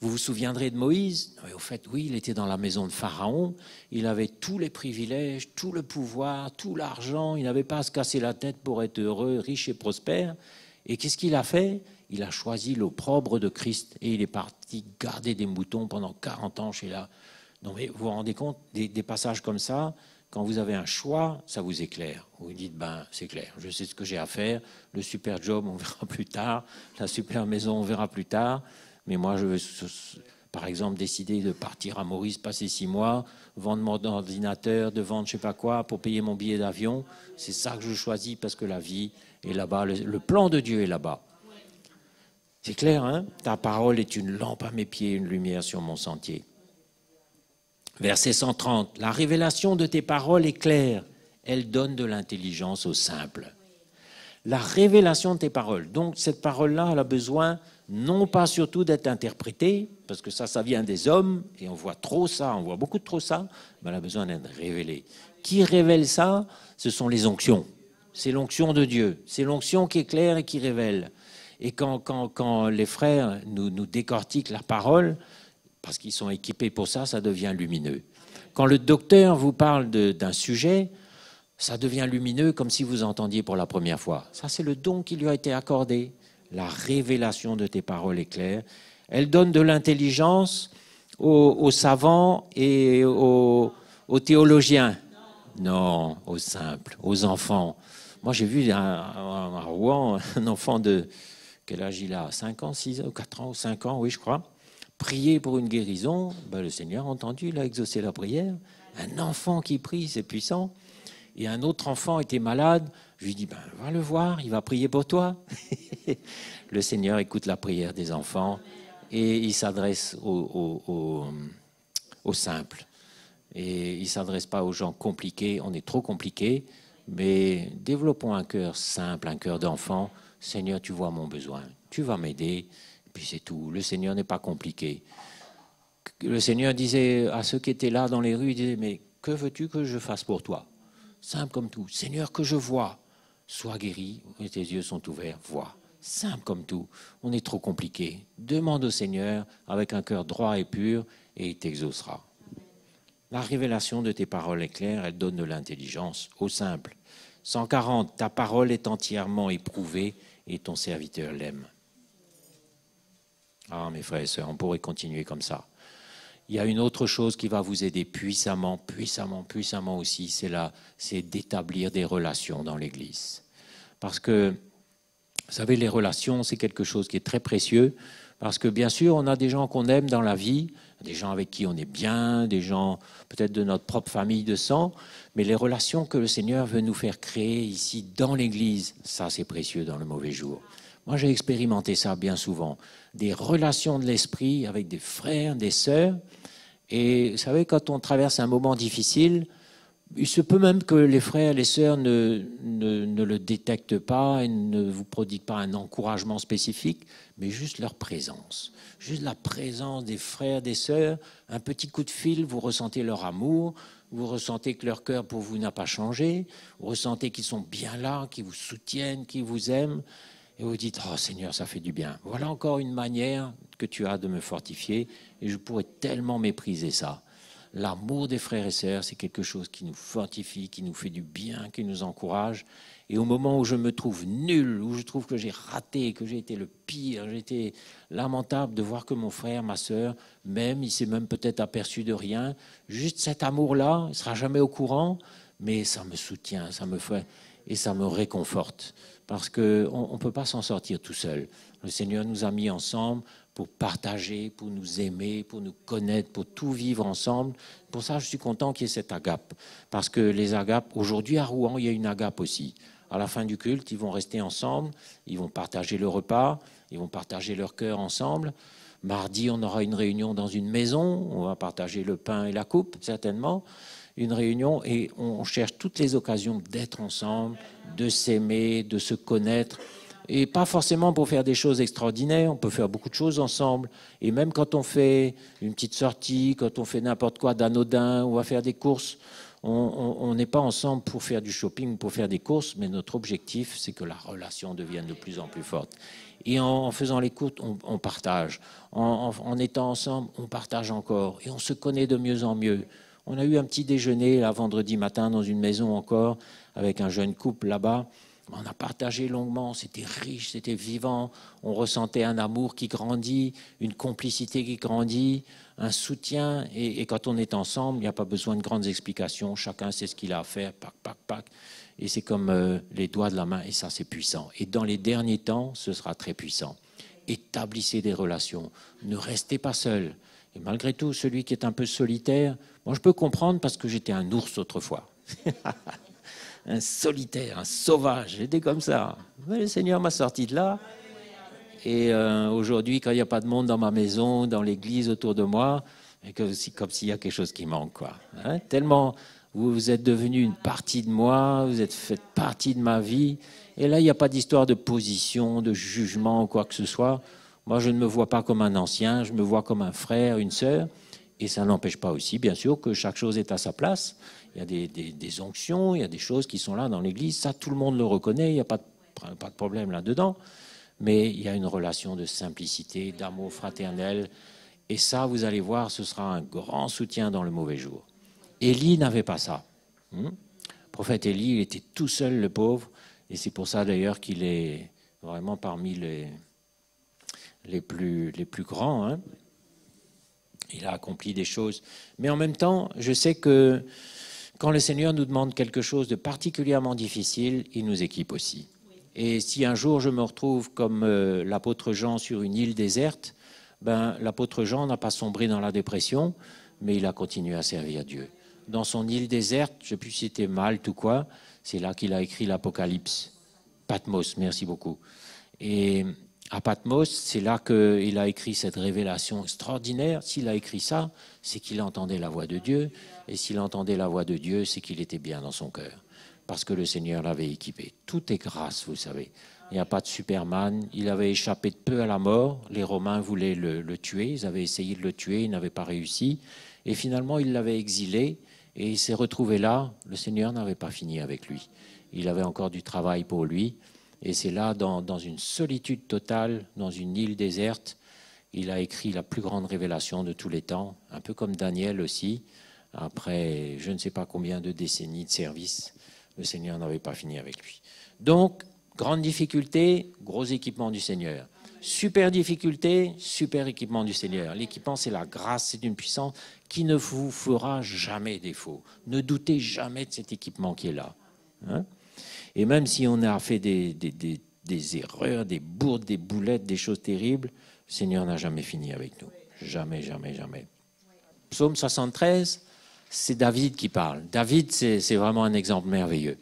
Vous vous souviendrez de Moïse? Au fait, oui, il était dans la maison de Pharaon, il avait tous les privilèges, tout le pouvoir, tout l'argent, il n'avait pas à se casser la tête pour être heureux, riche et prospère. Et qu'est-ce qu'il a fait? Il a choisi l'opprobre de Christ et il est parti garder des moutons pendant 40 ans chez là. Non, mais vous vous rendez compte, des passages comme ça, quand vous avez un choix, ça vous éclaire. Vous dites, ben, c'est clair, je sais ce que j'ai à faire, le super job, on verra plus tard, la super maison, on verra plus tard. Mais moi, je veux, par exemple, décider de partir à Maurice, passer 6 mois, vendre mon ordinateur, de vendre je sais pas quoi pour payer mon billet d'avion. C'est ça que je choisis parce que la vie est là-bas, le plan de Dieu est là-bas. C'est clair, hein? Ta parole est une lampe à mes pieds, une lumière sur mon sentier. Verset 130. La révélation de tes paroles est claire. Elle donne de l'intelligence aux simples. La révélation de tes paroles. Donc, cette parole-là, elle a besoin non pas surtout d'être interprétée, parce que ça vient des hommes, et on voit trop ça, on voit beaucoup trop ça, mais elle a besoin d'être révélée. Qui révèle ça? Ce sont les onctions. C'est l'onction de Dieu. C'est l'onction qui est claire et qui révèle. Et quand les frères nous décortiquent la parole, parce qu'ils sont équipés pour ça, ça devient lumineux. Quand le docteur vous parle d'un sujet, ça devient lumineux comme si vous entendiez pour la première fois. Ça, c'est le don qui lui a été accordé. La révélation de tes paroles est claire. Elle donne de l'intelligence aux savants et aux théologiens. Non, aux simples, aux enfants. Moi, j'ai vu à Rouen un enfant de... Quel âge il a? 5 ans, 6 ans, 4 ans ou 5 ans, oui, je crois. Prier pour une guérison. Ben, le Seigneur a entendu, il a exaucé la prière. Un enfant qui prie, c'est puissant. Et un autre enfant était malade. Je lui dis, ben, va le voir, il va prier pour toi. Le Seigneur écoute la prière des enfants et il s'adresse aux simples. Et il ne s'adresse pas aux gens compliqués. On est trop compliqués, mais développons un cœur simple, un cœur d'enfant. Seigneur, tu vois mon besoin, tu vas m'aider. Puis c'est tout. Le Seigneur n'est pas compliqué. Le Seigneur disait à ceux qui étaient là dans les rues, il disait, mais que veux-tu que je fasse pour toi? Simple comme tout. Seigneur, que je vois. Sois guéri, et tes yeux sont ouverts, vois. Simple comme tout. On est trop compliqué. Demande au Seigneur avec un cœur droit et pur et il t'exaucera. La révélation de tes paroles est claire, elle donne de l'intelligence au simple. 140, ta parole est entièrement éprouvée et ton serviteur l'aime. Ah, mes frères et sœurs, on pourrait continuer comme ça. Il y a une autre chose qui va vous aider puissamment, puissamment aussi, c'est d'établir des relations dans l'Église. Parce que, vous savez, les relations, c'est quelque chose qui est très précieux. Parce que, bien sûr, on a des gens qu'on aime dans la vie, des gens avec qui on est bien, des gens peut-être de notre propre famille de sang, mais les relations que le Seigneur veut nous faire créer ici dans l'Église, ça, c'est précieux dans le mauvais jour. Moi, j'ai expérimenté ça bien souvent. Des relations de l'esprit avec des frères, des sœurs. Et vous savez, quand on traverse un moment difficile, il se peut même que les frères et les sœurs ne le détectent pas et ne vous prodiguent pas un encouragement spécifique, mais juste leur présence. Juste la présence des frères, des sœurs, un petit coup de fil, vous ressentez leur amour, vous ressentez que leur cœur pour vous n'a pas changé, vous ressentez qu'ils sont bien là, qu'ils vous soutiennent, qu'ils vous aiment. Et vous dites, oh Seigneur, ça fait du bien. Voilà encore une manière que tu as de me fortifier et je pourrais tellement mépriser ça. L'amour des frères et sœurs, c'est quelque chose qui nous fortifie, qui nous fait du bien, qui nous encourage. Et au moment où je me trouve nul, où je trouve que j'ai raté, que j'ai été le pire, j'ai été lamentable de voir que mon frère, ma sœur, même, il s'est même peut-être aperçu de rien. Juste cet amour-là, il ne sera jamais au courant, mais ça me soutient, ça me fait et ça me réconforte. Parce qu'on ne peut pas s'en sortir tout seul. Le Seigneur nous a mis ensemble pour partager, pour nous aimer, pour nous connaître, pour tout vivre ensemble. Pour ça, je suis content qu'il y ait cette agape. Parce que les agapes, aujourd'hui à Rouen, il y a une agape aussi. À la fin du culte, ils vont rester ensemble, ils vont partager le repas, ils vont partager leur cœur ensemble. Mardi, on aura une réunion dans une maison, on va partager le pain et la coupe, certainement. Une réunion et on cherche toutes les occasions d'être ensemble, de s'aimer, de se connaître. Et pas forcément pour faire des choses extraordinaires, on peut faire beaucoup de choses ensemble. Et même quand on fait une petite sortie, quand on fait n'importe quoi d'anodin, on va faire des courses, On n'est pas ensemble pour faire du shopping, pour faire des courses, mais notre objectif, c'est que la relation devienne de plus en plus forte. Et en faisant les courses, on partage. En étant ensemble, on partage encore. Et on se connaît de mieux en mieux. On a eu un petit déjeuner, là, vendredi matin, dans une maison encore, avec un jeune couple là-bas. On a partagé longuement, c'était riche, c'était vivant. On ressentait un amour qui grandit, une complicité qui grandit, un soutien. Et quand on est ensemble, il n'y a pas besoin de grandes explications. Chacun sait ce qu'il a à faire, pac, pac, pac. Et c'est comme les doigts de la main, et ça, c'est puissant. Et dans les derniers temps, ce sera très puissant. Établissez des relations. Ne restez pas seul. Et malgré tout, celui qui est un peu solitaire, moi, je peux comprendre parce que j'étais un ours autrefois. Un solitaire, un sauvage, j'étais comme ça. Mais le Seigneur m'a sorti de là. Et aujourd'hui, quand il n'y a pas de monde dans ma maison, dans l'église autour de moi, c'est comme s'il y a quelque chose qui manque, quoi. Hein? Tellement vous êtes devenu une partie de moi, vous êtes fait partie de ma vie. Et là, il n'y a pas d'histoire de position, de jugement ou quoi que ce soit. Moi, je ne me vois pas comme un ancien, je me vois comme un frère, une sœur. Et ça n'empêche pas aussi, bien sûr, que chaque chose est à sa place. Il y a des onctions, il y a des choses qui sont là dans l'Église. Ça, tout le monde le reconnaît, il n'y a pas de problème là-dedans. Mais il y a une relation de simplicité, d'amour fraternel. Et ça, vous allez voir, ce sera un grand soutien dans le mauvais jour. Élie n'avait pas ça. Le prophète Élie, il était tout seul, le pauvre. Et c'est pour ça, d'ailleurs, qu'il est vraiment parmi les plus grands. Hein. Il a accompli des choses. Mais en même temps, je sais que quand le Seigneur nous demande quelque chose de particulièrement difficile, il nous équipe aussi. Et si un jour je me retrouve comme l'apôtre Jean sur une île déserte, ben, l'apôtre Jean n'a pas sombré dans la dépression, mais il a continué à servir Dieu. Dans son île déserte, je ne sais plus si c'était Malte ou quoi, c'est là qu'il a écrit l'Apocalypse. Patmos, merci beaucoup. Et à Patmos, c'est là qu'il a écrit cette révélation extraordinaire. S'il a écrit ça, c'est qu'il entendait la voix de Dieu. Et s'il entendait la voix de Dieu, c'est qu'il était bien dans son cœur. Parce que le Seigneur l'avait équipé. Tout est grâce, vous savez. Il n'y a pas de Superman. Il avait échappé de peu à la mort. Les Romains voulaient le tuer. Ils avaient essayé de le tuer. Ils n'avaient pas réussi. Et finalement, ils l'avaient exilé. Et il s'est retrouvé là. Le Seigneur n'avait pas fini avec lui. Il avait encore du travail pour lui. Et c'est là, dans une solitude totale, dans une île déserte, il a écrit la plus grande révélation de tous les temps, un peu comme Daniel aussi. Après je ne sais pas combien de décennies de service, le Seigneur n'avait pas fini avec lui. Donc, grande difficulté, gros équipement du Seigneur. Super difficulté, super équipement du Seigneur. L'équipement, c'est la grâce, c'est une puissance qui ne vous fera jamais défaut. Ne doutez jamais de cet équipement qui est là. Hein? Et même si on a fait des erreurs, des bourdes, des boulettes, des choses terribles, le Seigneur n'a jamais fini avec nous. Jamais, jamais, jamais. Psaume 73, c'est David qui parle. David, c'est vraiment un exemple merveilleux.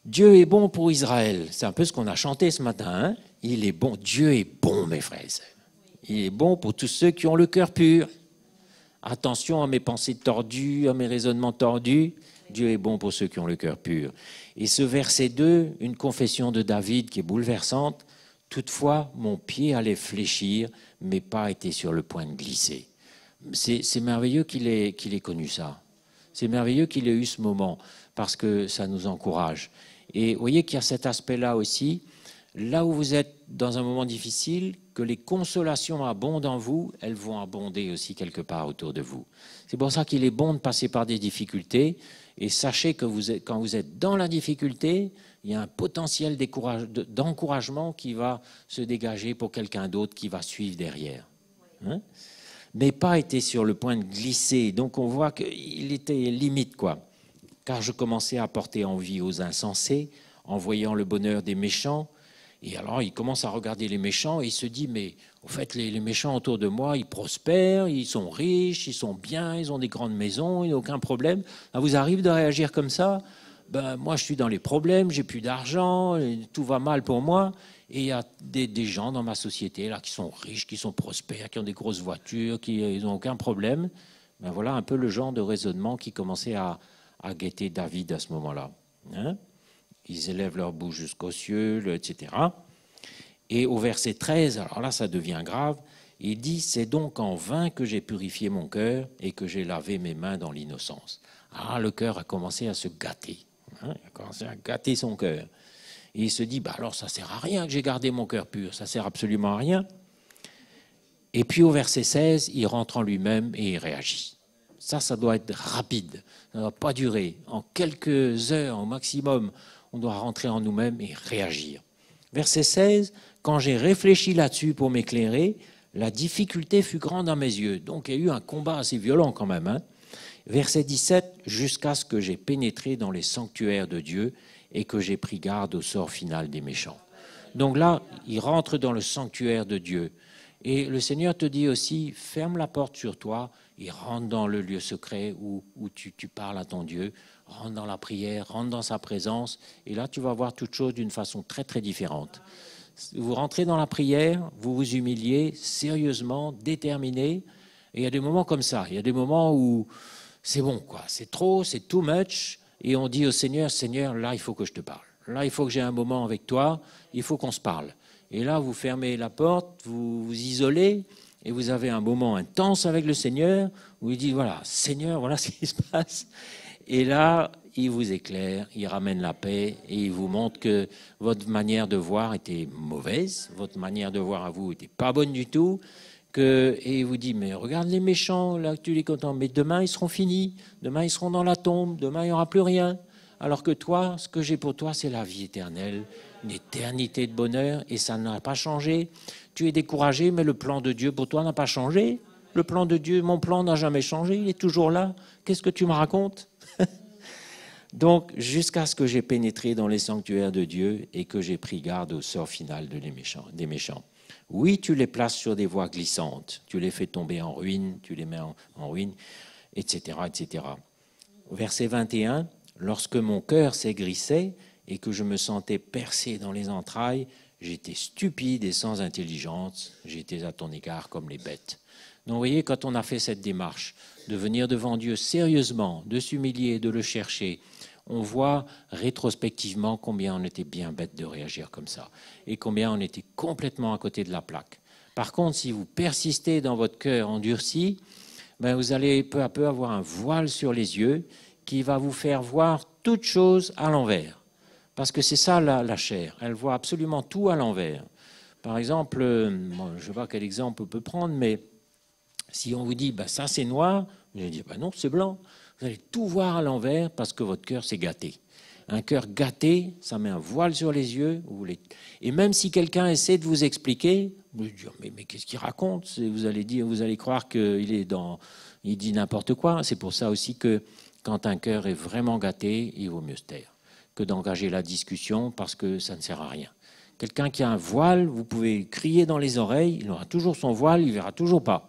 Dieu est bon pour Israël. C'est un peu ce qu'on a chanté ce matin. Hein? Il est bon. Dieu est bon, mes frères et sœurs. Il est bon pour tous ceux qui ont le cœur pur. Attention à mes pensées tordues, à mes raisonnements tordus. Dieu est bon pour ceux qui ont le cœur pur. Et ce verset 2, une confession de David qui est bouleversante. Toutefois, mon pied allait fléchir, mais pas été sur le point de glisser. C'est merveilleux qu'il ait connu ça. C'est merveilleux qu'il ait eu ce moment, parce que ça nous encourage. Et vous voyez qu'il y a cet aspect-là aussi. Là où vous êtes dans un moment difficile, que les consolations abondent en vous, elles vont abonder aussi quelque part autour de vous. C'est pour ça qu'il est bon de passer par des difficultés. Et sachez que quand vous êtes dans la difficulté, il y a un potentiel d'encouragement qui va se dégager pour quelqu'un d'autre qui va suivre derrière. Hein? Mais pas été sur le point de glisser. Donc on voit qu'il était limite, quoi. Car je commençais à porter envie aux insensés en voyant le bonheur des méchants. Et alors, il commence à regarder les méchants et il se dit, mais au fait, les méchants autour de moi, ils prospèrent, ils sont riches, ils sont bien, ils ont des grandes maisons, il n'y a aucun problème. Ça vous arrive de réagir comme ça? Ben, moi, je suis dans les problèmes, j'ai plus d'argent, tout va mal pour moi. Et il y a des gens dans ma société là qui sont riches, qui sont prospères, qui ont des grosses voitures, qui n'ont aucun problème. Ben, voilà un peu le genre de raisonnement qui commençait à guetter David à ce moment-là. Hein? Ils élèvent leur bouche jusqu'aux cieux, etc. Et au verset 13, alors là, ça devient grave. Il dit, c'est donc en vain que j'ai purifié mon cœur et que j'ai lavé mes mains dans l'innocence. Ah, le cœur a commencé à se gâter. Hein, il a commencé à gâter son cœur. Et il se dit, bah alors ça ne sert à rien que j'ai gardé mon cœur pur, ça ne sert absolument à rien. Et puis au verset 16, il rentre en lui-même et il réagit. Ça doit être rapide, ça ne doit pas durer. En quelques heures au maximum, on doit rentrer en nous-mêmes et réagir. Verset 16, quand j'ai réfléchi là-dessus pour m'éclairer, la difficulté fut grande à mes yeux. Donc il y a eu un combat assez violent quand même. Hein. Verset 17, jusqu'à ce que j'ai pénétré dans les sanctuaires de Dieu et que j'ai pris garde au sort final des méchants. Donc là, il rentre dans le sanctuaire de Dieu. Et le Seigneur te dit aussi, ferme la porte sur toi et rentre dans le lieu secret où tu parles à ton Dieu, rentre dans la prière, rentre dans sa présence, et là tu vas voir toute chose d'une façon très très différente. Vous rentrez dans la prière, vous vous humiliez sérieusement, déterminé, et il y a des moments comme ça, il y a des moments où c'est bon, quoi, c'est trop, c'est too much, et on dit au Seigneur, Seigneur, là il faut que je te parle, là il faut que j'ai un moment avec toi, il faut qu'on se parle. Et là, vous fermez la porte, vous vous isolez, et vous avez un moment intense avec le Seigneur, où il dit, voilà, Seigneur, voilà ce qui se passe. Et là, il vous éclaire, il ramène la paix, et il vous montre que votre manière de voir était mauvaise, votre manière de voir à vous n'était pas bonne du tout, et il vous dit, mais regarde les méchants, là, tu les contentes, mais demain, ils seront finis, demain, ils seront dans la tombe, demain, il n'y aura plus rien. Alors que toi, ce que j'ai pour toi, c'est la vie éternelle, une éternité de bonheur, et ça n'a pas changé. Tu es découragé, mais le plan de Dieu pour toi n'a pas changé. Le plan de Dieu, mon plan n'a jamais changé, il est toujours là. Qu'est-ce que tu me racontes? Donc, jusqu'à ce que j'ai pénétré dans les sanctuaires de Dieu et que j'ai pris garde au sort final des méchants. Oui, tu les places sur des voies glissantes, tu les fais tomber en ruine, tu les mets en ruine, etc., etc. Verset 21, lorsque mon cœur s'aigrissait et que je me sentais percé dans les entrailles, j'étais stupide et sans intelligence, j'étais à ton égard comme les bêtes. Donc vous voyez, quand on a fait cette démarche de venir devant Dieu sérieusement, de s'humilier, de le chercher, on voit rétrospectivement combien on était bien bête de réagir comme ça et combien on était complètement à côté de la plaque. Par contre, si vous persistez dans votre cœur endurci, ben vous allez peu à peu avoir un voile sur les yeux qui va vous faire voir toute chose à l'envers. Parce que c'est ça la chair, elle voit absolument tout à l'envers. Par exemple, je ne sais pas quel exemple on peut prendre, mais si on vous dit bah, ça c'est noir, vous allez dire bah, non c'est blanc. Vous allez tout voir à l'envers parce que votre cœur s'est gâté. Un cœur gâté, ça met un voile sur les yeux. Et même si quelqu'un essaie de vous expliquer, vous allez dire mais qu'est-ce qu'il raconte? Vous allez croire qu'il dit n'importe quoi. C'est pour ça aussi que quand un cœur est vraiment gâté, il vaut mieux se taire que d'engager la discussion parce que ça ne sert à rien. Quelqu'un qui a un voile, vous pouvez crier dans les oreilles, il aura toujours son voile, il ne verra toujours pas.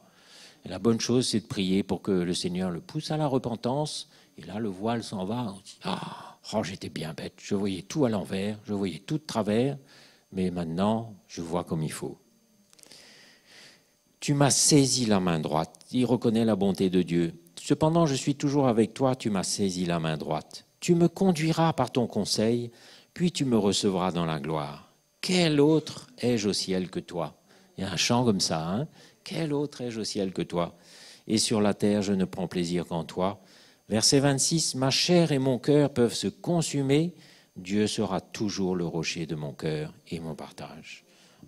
Et la bonne chose, c'est de prier pour que le Seigneur le pousse à la repentance. Et là, le voile s'en va. On dit, oh, j'étais bien bête. Je voyais tout à l'envers, je voyais tout de travers. Mais maintenant, je vois comme il faut. Tu m'as saisi la main droite. Il reconnaît la bonté de Dieu. Cependant, je suis toujours avec toi. Tu m'as saisi la main droite. Tu me conduiras par ton conseil, puis tu me recevras dans la gloire. Quel autre ai-je au ciel que toi? Il y a un chant comme ça, hein? Quel autre ai-je au ciel que toi? Et sur la terre, je ne prends plaisir qu'en toi. Verset 26, ma chair et mon cœur peuvent se consumer. Dieu sera toujours le rocher de mon cœur et mon partage.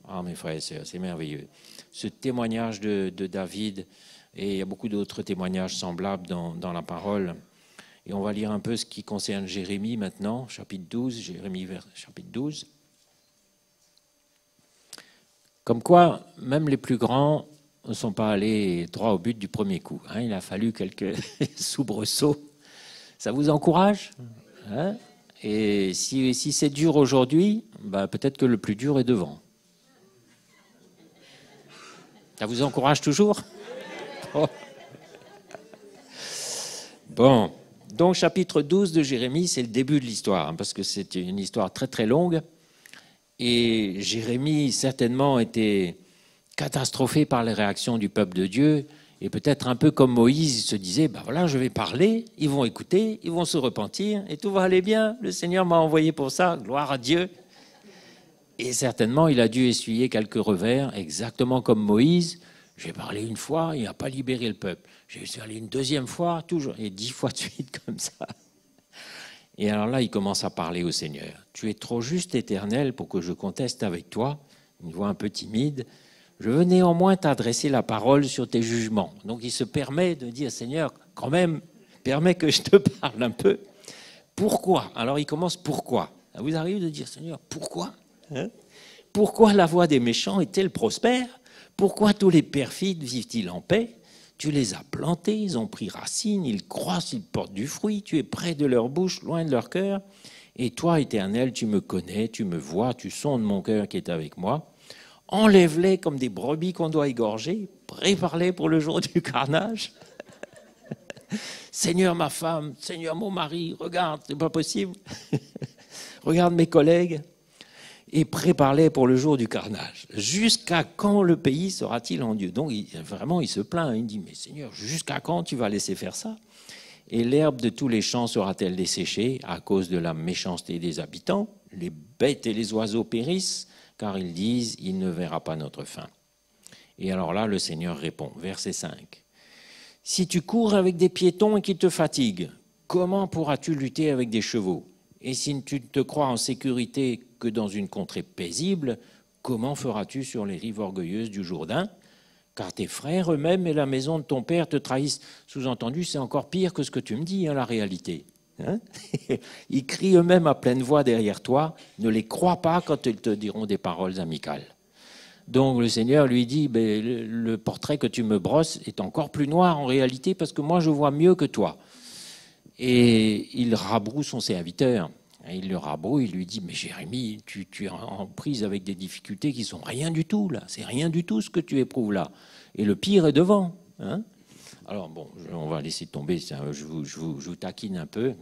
Ah, mes frères et sœurs, c'est merveilleux. Ce témoignage de David, et il y a beaucoup d'autres témoignages semblables dans la parole. Et on va lire un peu ce qui concerne Jérémie maintenant, chapitre 12, Jérémie chapitre 12. Comme quoi, même les plus grands ne sont pas allés droit au but du premier coup. Hein, il a fallu quelques soubresauts. Ça vous encourage, hein? Et si c'est dur aujourd'hui, bah, peut-être que le plus dur est devant. Ça vous encourage toujours? Bon, donc chapitre 12 de Jérémie, c'est le début de l'histoire, hein, parce que c'est une histoire très très longue. Et Jérémie, certainement, était catastrophé par les réactions du peuple de Dieu. Et peut-être un peu comme Moïse, il se disait, ben voilà, je vais parler, ils vont écouter, ils vont se repentir, et tout va aller bien. Le Seigneur m'a envoyé pour ça, gloire à Dieu. Et certainement, il a dû essuyer quelques revers, exactement comme Moïse, J'ai parlé une fois, il n'a pas libéré le peuple. J'ai allé une deuxième fois, toujours, et 10 fois de suite comme ça. Et alors là, il commence à parler au Seigneur. Tu es trop juste, Éternel, pour que je conteste avec toi. Une voix un peu timide. Je veux néanmoins t'adresser la parole sur tes jugements. Donc il se permet de dire, Seigneur, quand même, permets que je te parle un peu. Pourquoi? Alors il commence pourquoi. Ça vous arrive de dire, Seigneur, pourquoi? Pourquoi la voie des méchants est-elle prospère? Pourquoi tous les perfides vivent-ils en paix? Tu les as plantés, ils ont pris racine, ils croissent, ils portent du fruit, tu es près de leur bouche, loin de leur cœur. Et toi, Éternel, tu me connais, tu me vois, tu sondes mon cœur qui est avec moi. Enlève-les comme des brebis qu'on doit égorger, prépare-les pour le jour du carnage. Seigneur, ma femme, Seigneur, mon mari, regarde, c'est pas possible. Regarde mes collègues. Et prépare-les pour le jour du carnage. Jusqu'à quand le pays sera-t-il en Dieu? Donc, vraiment, il se plaint. Il dit, mais Seigneur, jusqu'à quand tu vas laisser faire ça? Et l'herbe de tous les champs sera-t-elle desséchée à cause de la méchanceté des habitants? Les bêtes et les oiseaux périssent, car ils disent, il ne verra pas notre fin. Et alors là, le Seigneur répond, verset 5. Si tu cours avec des piétons et qu'ils te fatiguent, comment pourras-tu lutter avec des chevaux? Et si tu te crois en sécurité que dans une contrée paisible, comment feras-tu sur les rives orgueilleuses du Jourdain? Car tes frères eux-mêmes et la maison de ton père te trahissent. Sous-entendu, c'est encore pire que ce que tu me dis, la réalité. Ils crient eux-mêmes à pleine voix derrière toi. Ne les crois pas quand ils te diront des paroles amicales. Donc le Seigneur lui dit, le portrait que tu me brosses est encore plus noir en réalité parce que moi je vois mieux que toi. Et il rabroue son serviteur. Il le rabroue, il lui dit, mais Jérémie, tu es en prise avec des difficultés qui sont rien du tout, là. C'est rien du tout ce que tu éprouves là. Et le pire est devant. Alors bon, on va laisser tomber, je vous taquine un peu.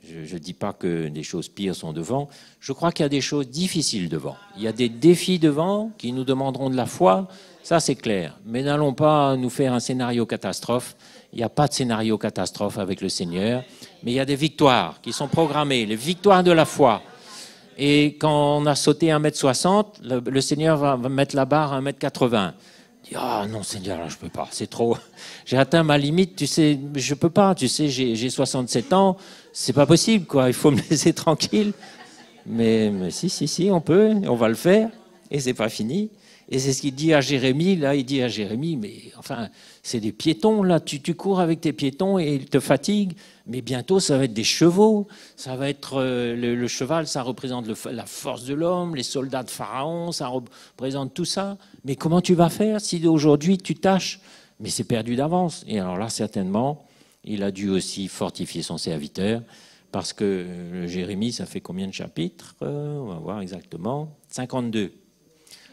Je ne dis pas que des choses pires sont devant. Je crois qu'il y a des choses difficiles devant. Il y a des défis devant qui nous demanderont de la foi, ça c'est clair. Mais n'allons pas nous faire un scénario catastrophe. Il n'y a pas de scénario catastrophe avec le Seigneur, mais il y a des victoires qui sont programmées, les victoires de la foi. Et quand on a sauté 1,60 m, le Seigneur va mettre la barre à 1,80 m. Ah non Seigneur, là je peux pas, c'est trop. J'ai atteint ma limite, tu sais, je peux pas, tu sais, j'ai 67 ans, c'est pas possible quoi, il faut me laisser tranquille. Mais si, on peut, on va le faire, et c'est pas fini. Et c'est ce qu'il dit à Jérémie, là, il dit à Jérémie, mais enfin, c'est des piétons, là, tu cours avec tes piétons et ils te fatiguent, mais bientôt ça va être des chevaux, ça va être, le cheval, ça représente la force de l'homme, les soldats de Pharaon, ça représente tout ça, mais comment tu vas faire si aujourd'hui tu tâches? Mais c'est perdu d'avance. Et alors là, certainement, il a dû aussi fortifier son serviteur, parce que Jérémie, ça fait combien de chapitres? On va voir exactement, 52.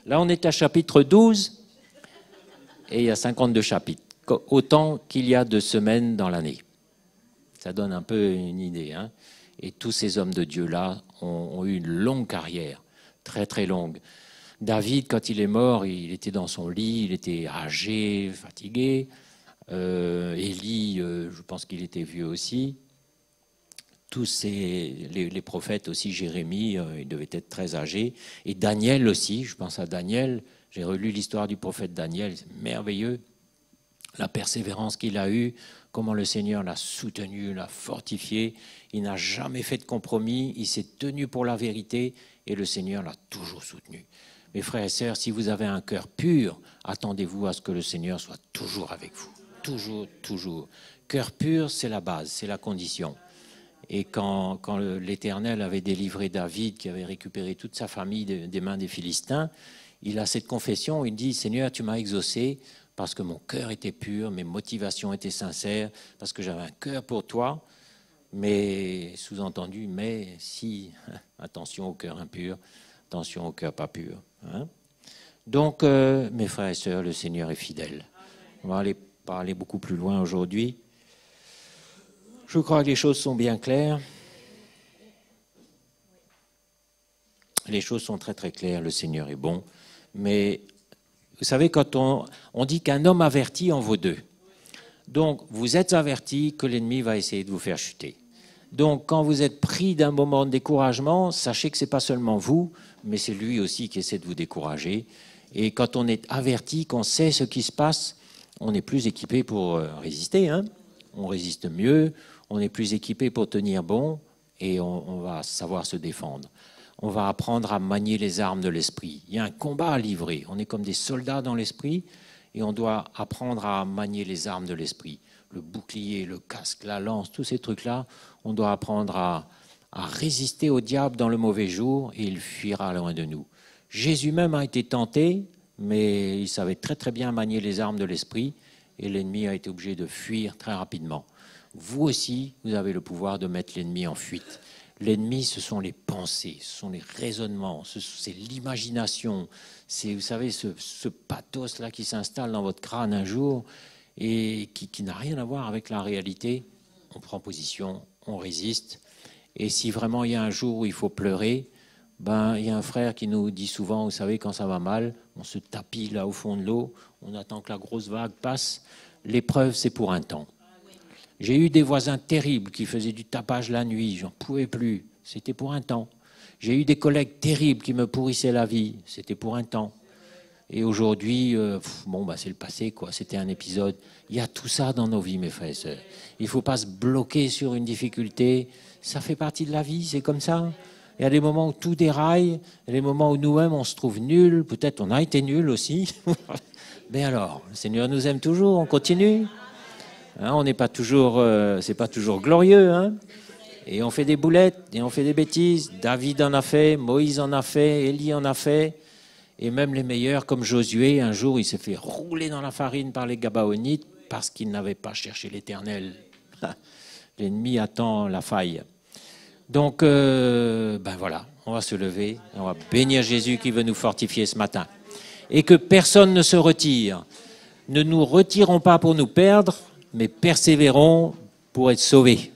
Là, on est à chapitre 12 et il y a 52 chapitres, autant qu'il y a de semaines dans l'année. Ça donne un peu une idée. Et tous ces hommes de Dieu-là ont eu une longue carrière, très très longue. David, quand il est mort, il était dans son lit, il était âgé, fatigué. Élie, je pense qu'il était vieux aussi. Tous les prophètes aussi, Jérémie, il devait être très âgé. Et Daniel aussi, je pense à Daniel. J'ai relu l'histoire du prophète Daniel, c'est merveilleux. La persévérance qu'il a eue, comment le Seigneur l'a soutenu, l'a fortifié. Il n'a jamais fait de compromis, il s'est tenu pour la vérité et le Seigneur l'a toujours soutenu. Mes frères et sœurs, si vous avez un cœur pur, attendez-vous à ce que le Seigneur soit toujours avec vous. Toujours, toujours. Cœur pur, c'est la base, c'est la condition. Et quand l'Éternel avait délivré David, qui avait récupéré toute sa famille des mains des Philistins, il a cette confession, il dit « Seigneur, tu m'as exaucé parce que mon cœur était pur, mes motivations étaient sincères, parce que j'avais un cœur pour toi. » Mais, sous-entendu, mais si, attention au cœur impur, attention au cœur pas pur. Donc, mes frères et sœurs, le Seigneur est fidèle. On va aller parler beaucoup plus loin aujourd'hui. Je crois que les choses sont bien claires. Les choses sont très très claires, le Seigneur est bon. Mais vous savez, quand on dit qu'un homme averti en vaut deux. Donc vous êtes averti que l'ennemi va essayer de vous faire chuter. Donc quand vous êtes pris d'un moment de découragement, sachez que ce n'est pas seulement vous, mais c'est lui aussi qui essaie de vous décourager. Et quand on est averti, qu'on sait ce qui se passe, on est plus équipé pour résister, hein. On résiste mieux, on est plus équipé pour tenir bon et on va savoir se défendre. On va apprendre à manier les armes de l'esprit. Il y a un combat à livrer. On est comme des soldats dans l'esprit et on doit apprendre à manier les armes de l'esprit. Le bouclier, le casque, la lance, tous ces trucs-là, on doit apprendre à résister au diable dans le mauvais jour et il fuira loin de nous. Jésus même a été tenté, mais il savait très très bien manier les armes de l'esprit et l'ennemi a été obligé de fuir très rapidement. Vous aussi, vous avez le pouvoir de mettre l'ennemi en fuite. L'ennemi, ce sont les pensées, ce sont les raisonnements, c'est l'imagination. C'est, vous savez, ce pathos-là qui s'installe dans votre crâne un jour et qui n'a rien à voir avec la réalité. On prend position, on résiste. Et si vraiment il y a un jour où il faut pleurer, ben, il y a un frère qui nous dit souvent, vous savez, quand ça va mal, on se tapit là au fond de l'eau, on attend que la grosse vague passe. L'épreuve, c'est pour un temps. J'ai eu des voisins terribles qui faisaient du tapage la nuit, j'en pouvais plus, c'était pour un temps. J'ai eu des collègues terribles qui me pourrissaient la vie, c'était pour un temps. Et aujourd'hui, bon, bah, c'est le passé, quoi. C'était un épisode. Il y a tout ça dans nos vies, mes frères et sœurs. Il ne faut pas se bloquer sur une difficulté. Ça fait partie de la vie, c'est comme ça. Il y a des moments où tout déraille, il y a des moments où nous-mêmes, on se trouve nuls. Peut-être on a été nuls aussi. Mais alors, le Seigneur nous aime toujours, on continue. Hein, on n'est pas toujours, c'est pas toujours glorieux. Hein. Et on fait des boulettes, et on fait des bêtises. David en a fait, Moïse en a fait, Élie en a fait. Et même les meilleurs, comme Josué, un jour, il s'est fait rouler dans la farine par les Gabaonites parce qu'il n'avait pas cherché l'Éternel. L'ennemi attend la faille. Donc, ben voilà, on va se lever, on va bénir Jésus qui veut nous fortifier ce matin. Et que personne ne se retire. Ne nous retirons pas pour nous perdre, mais persévérons pour être sauvés.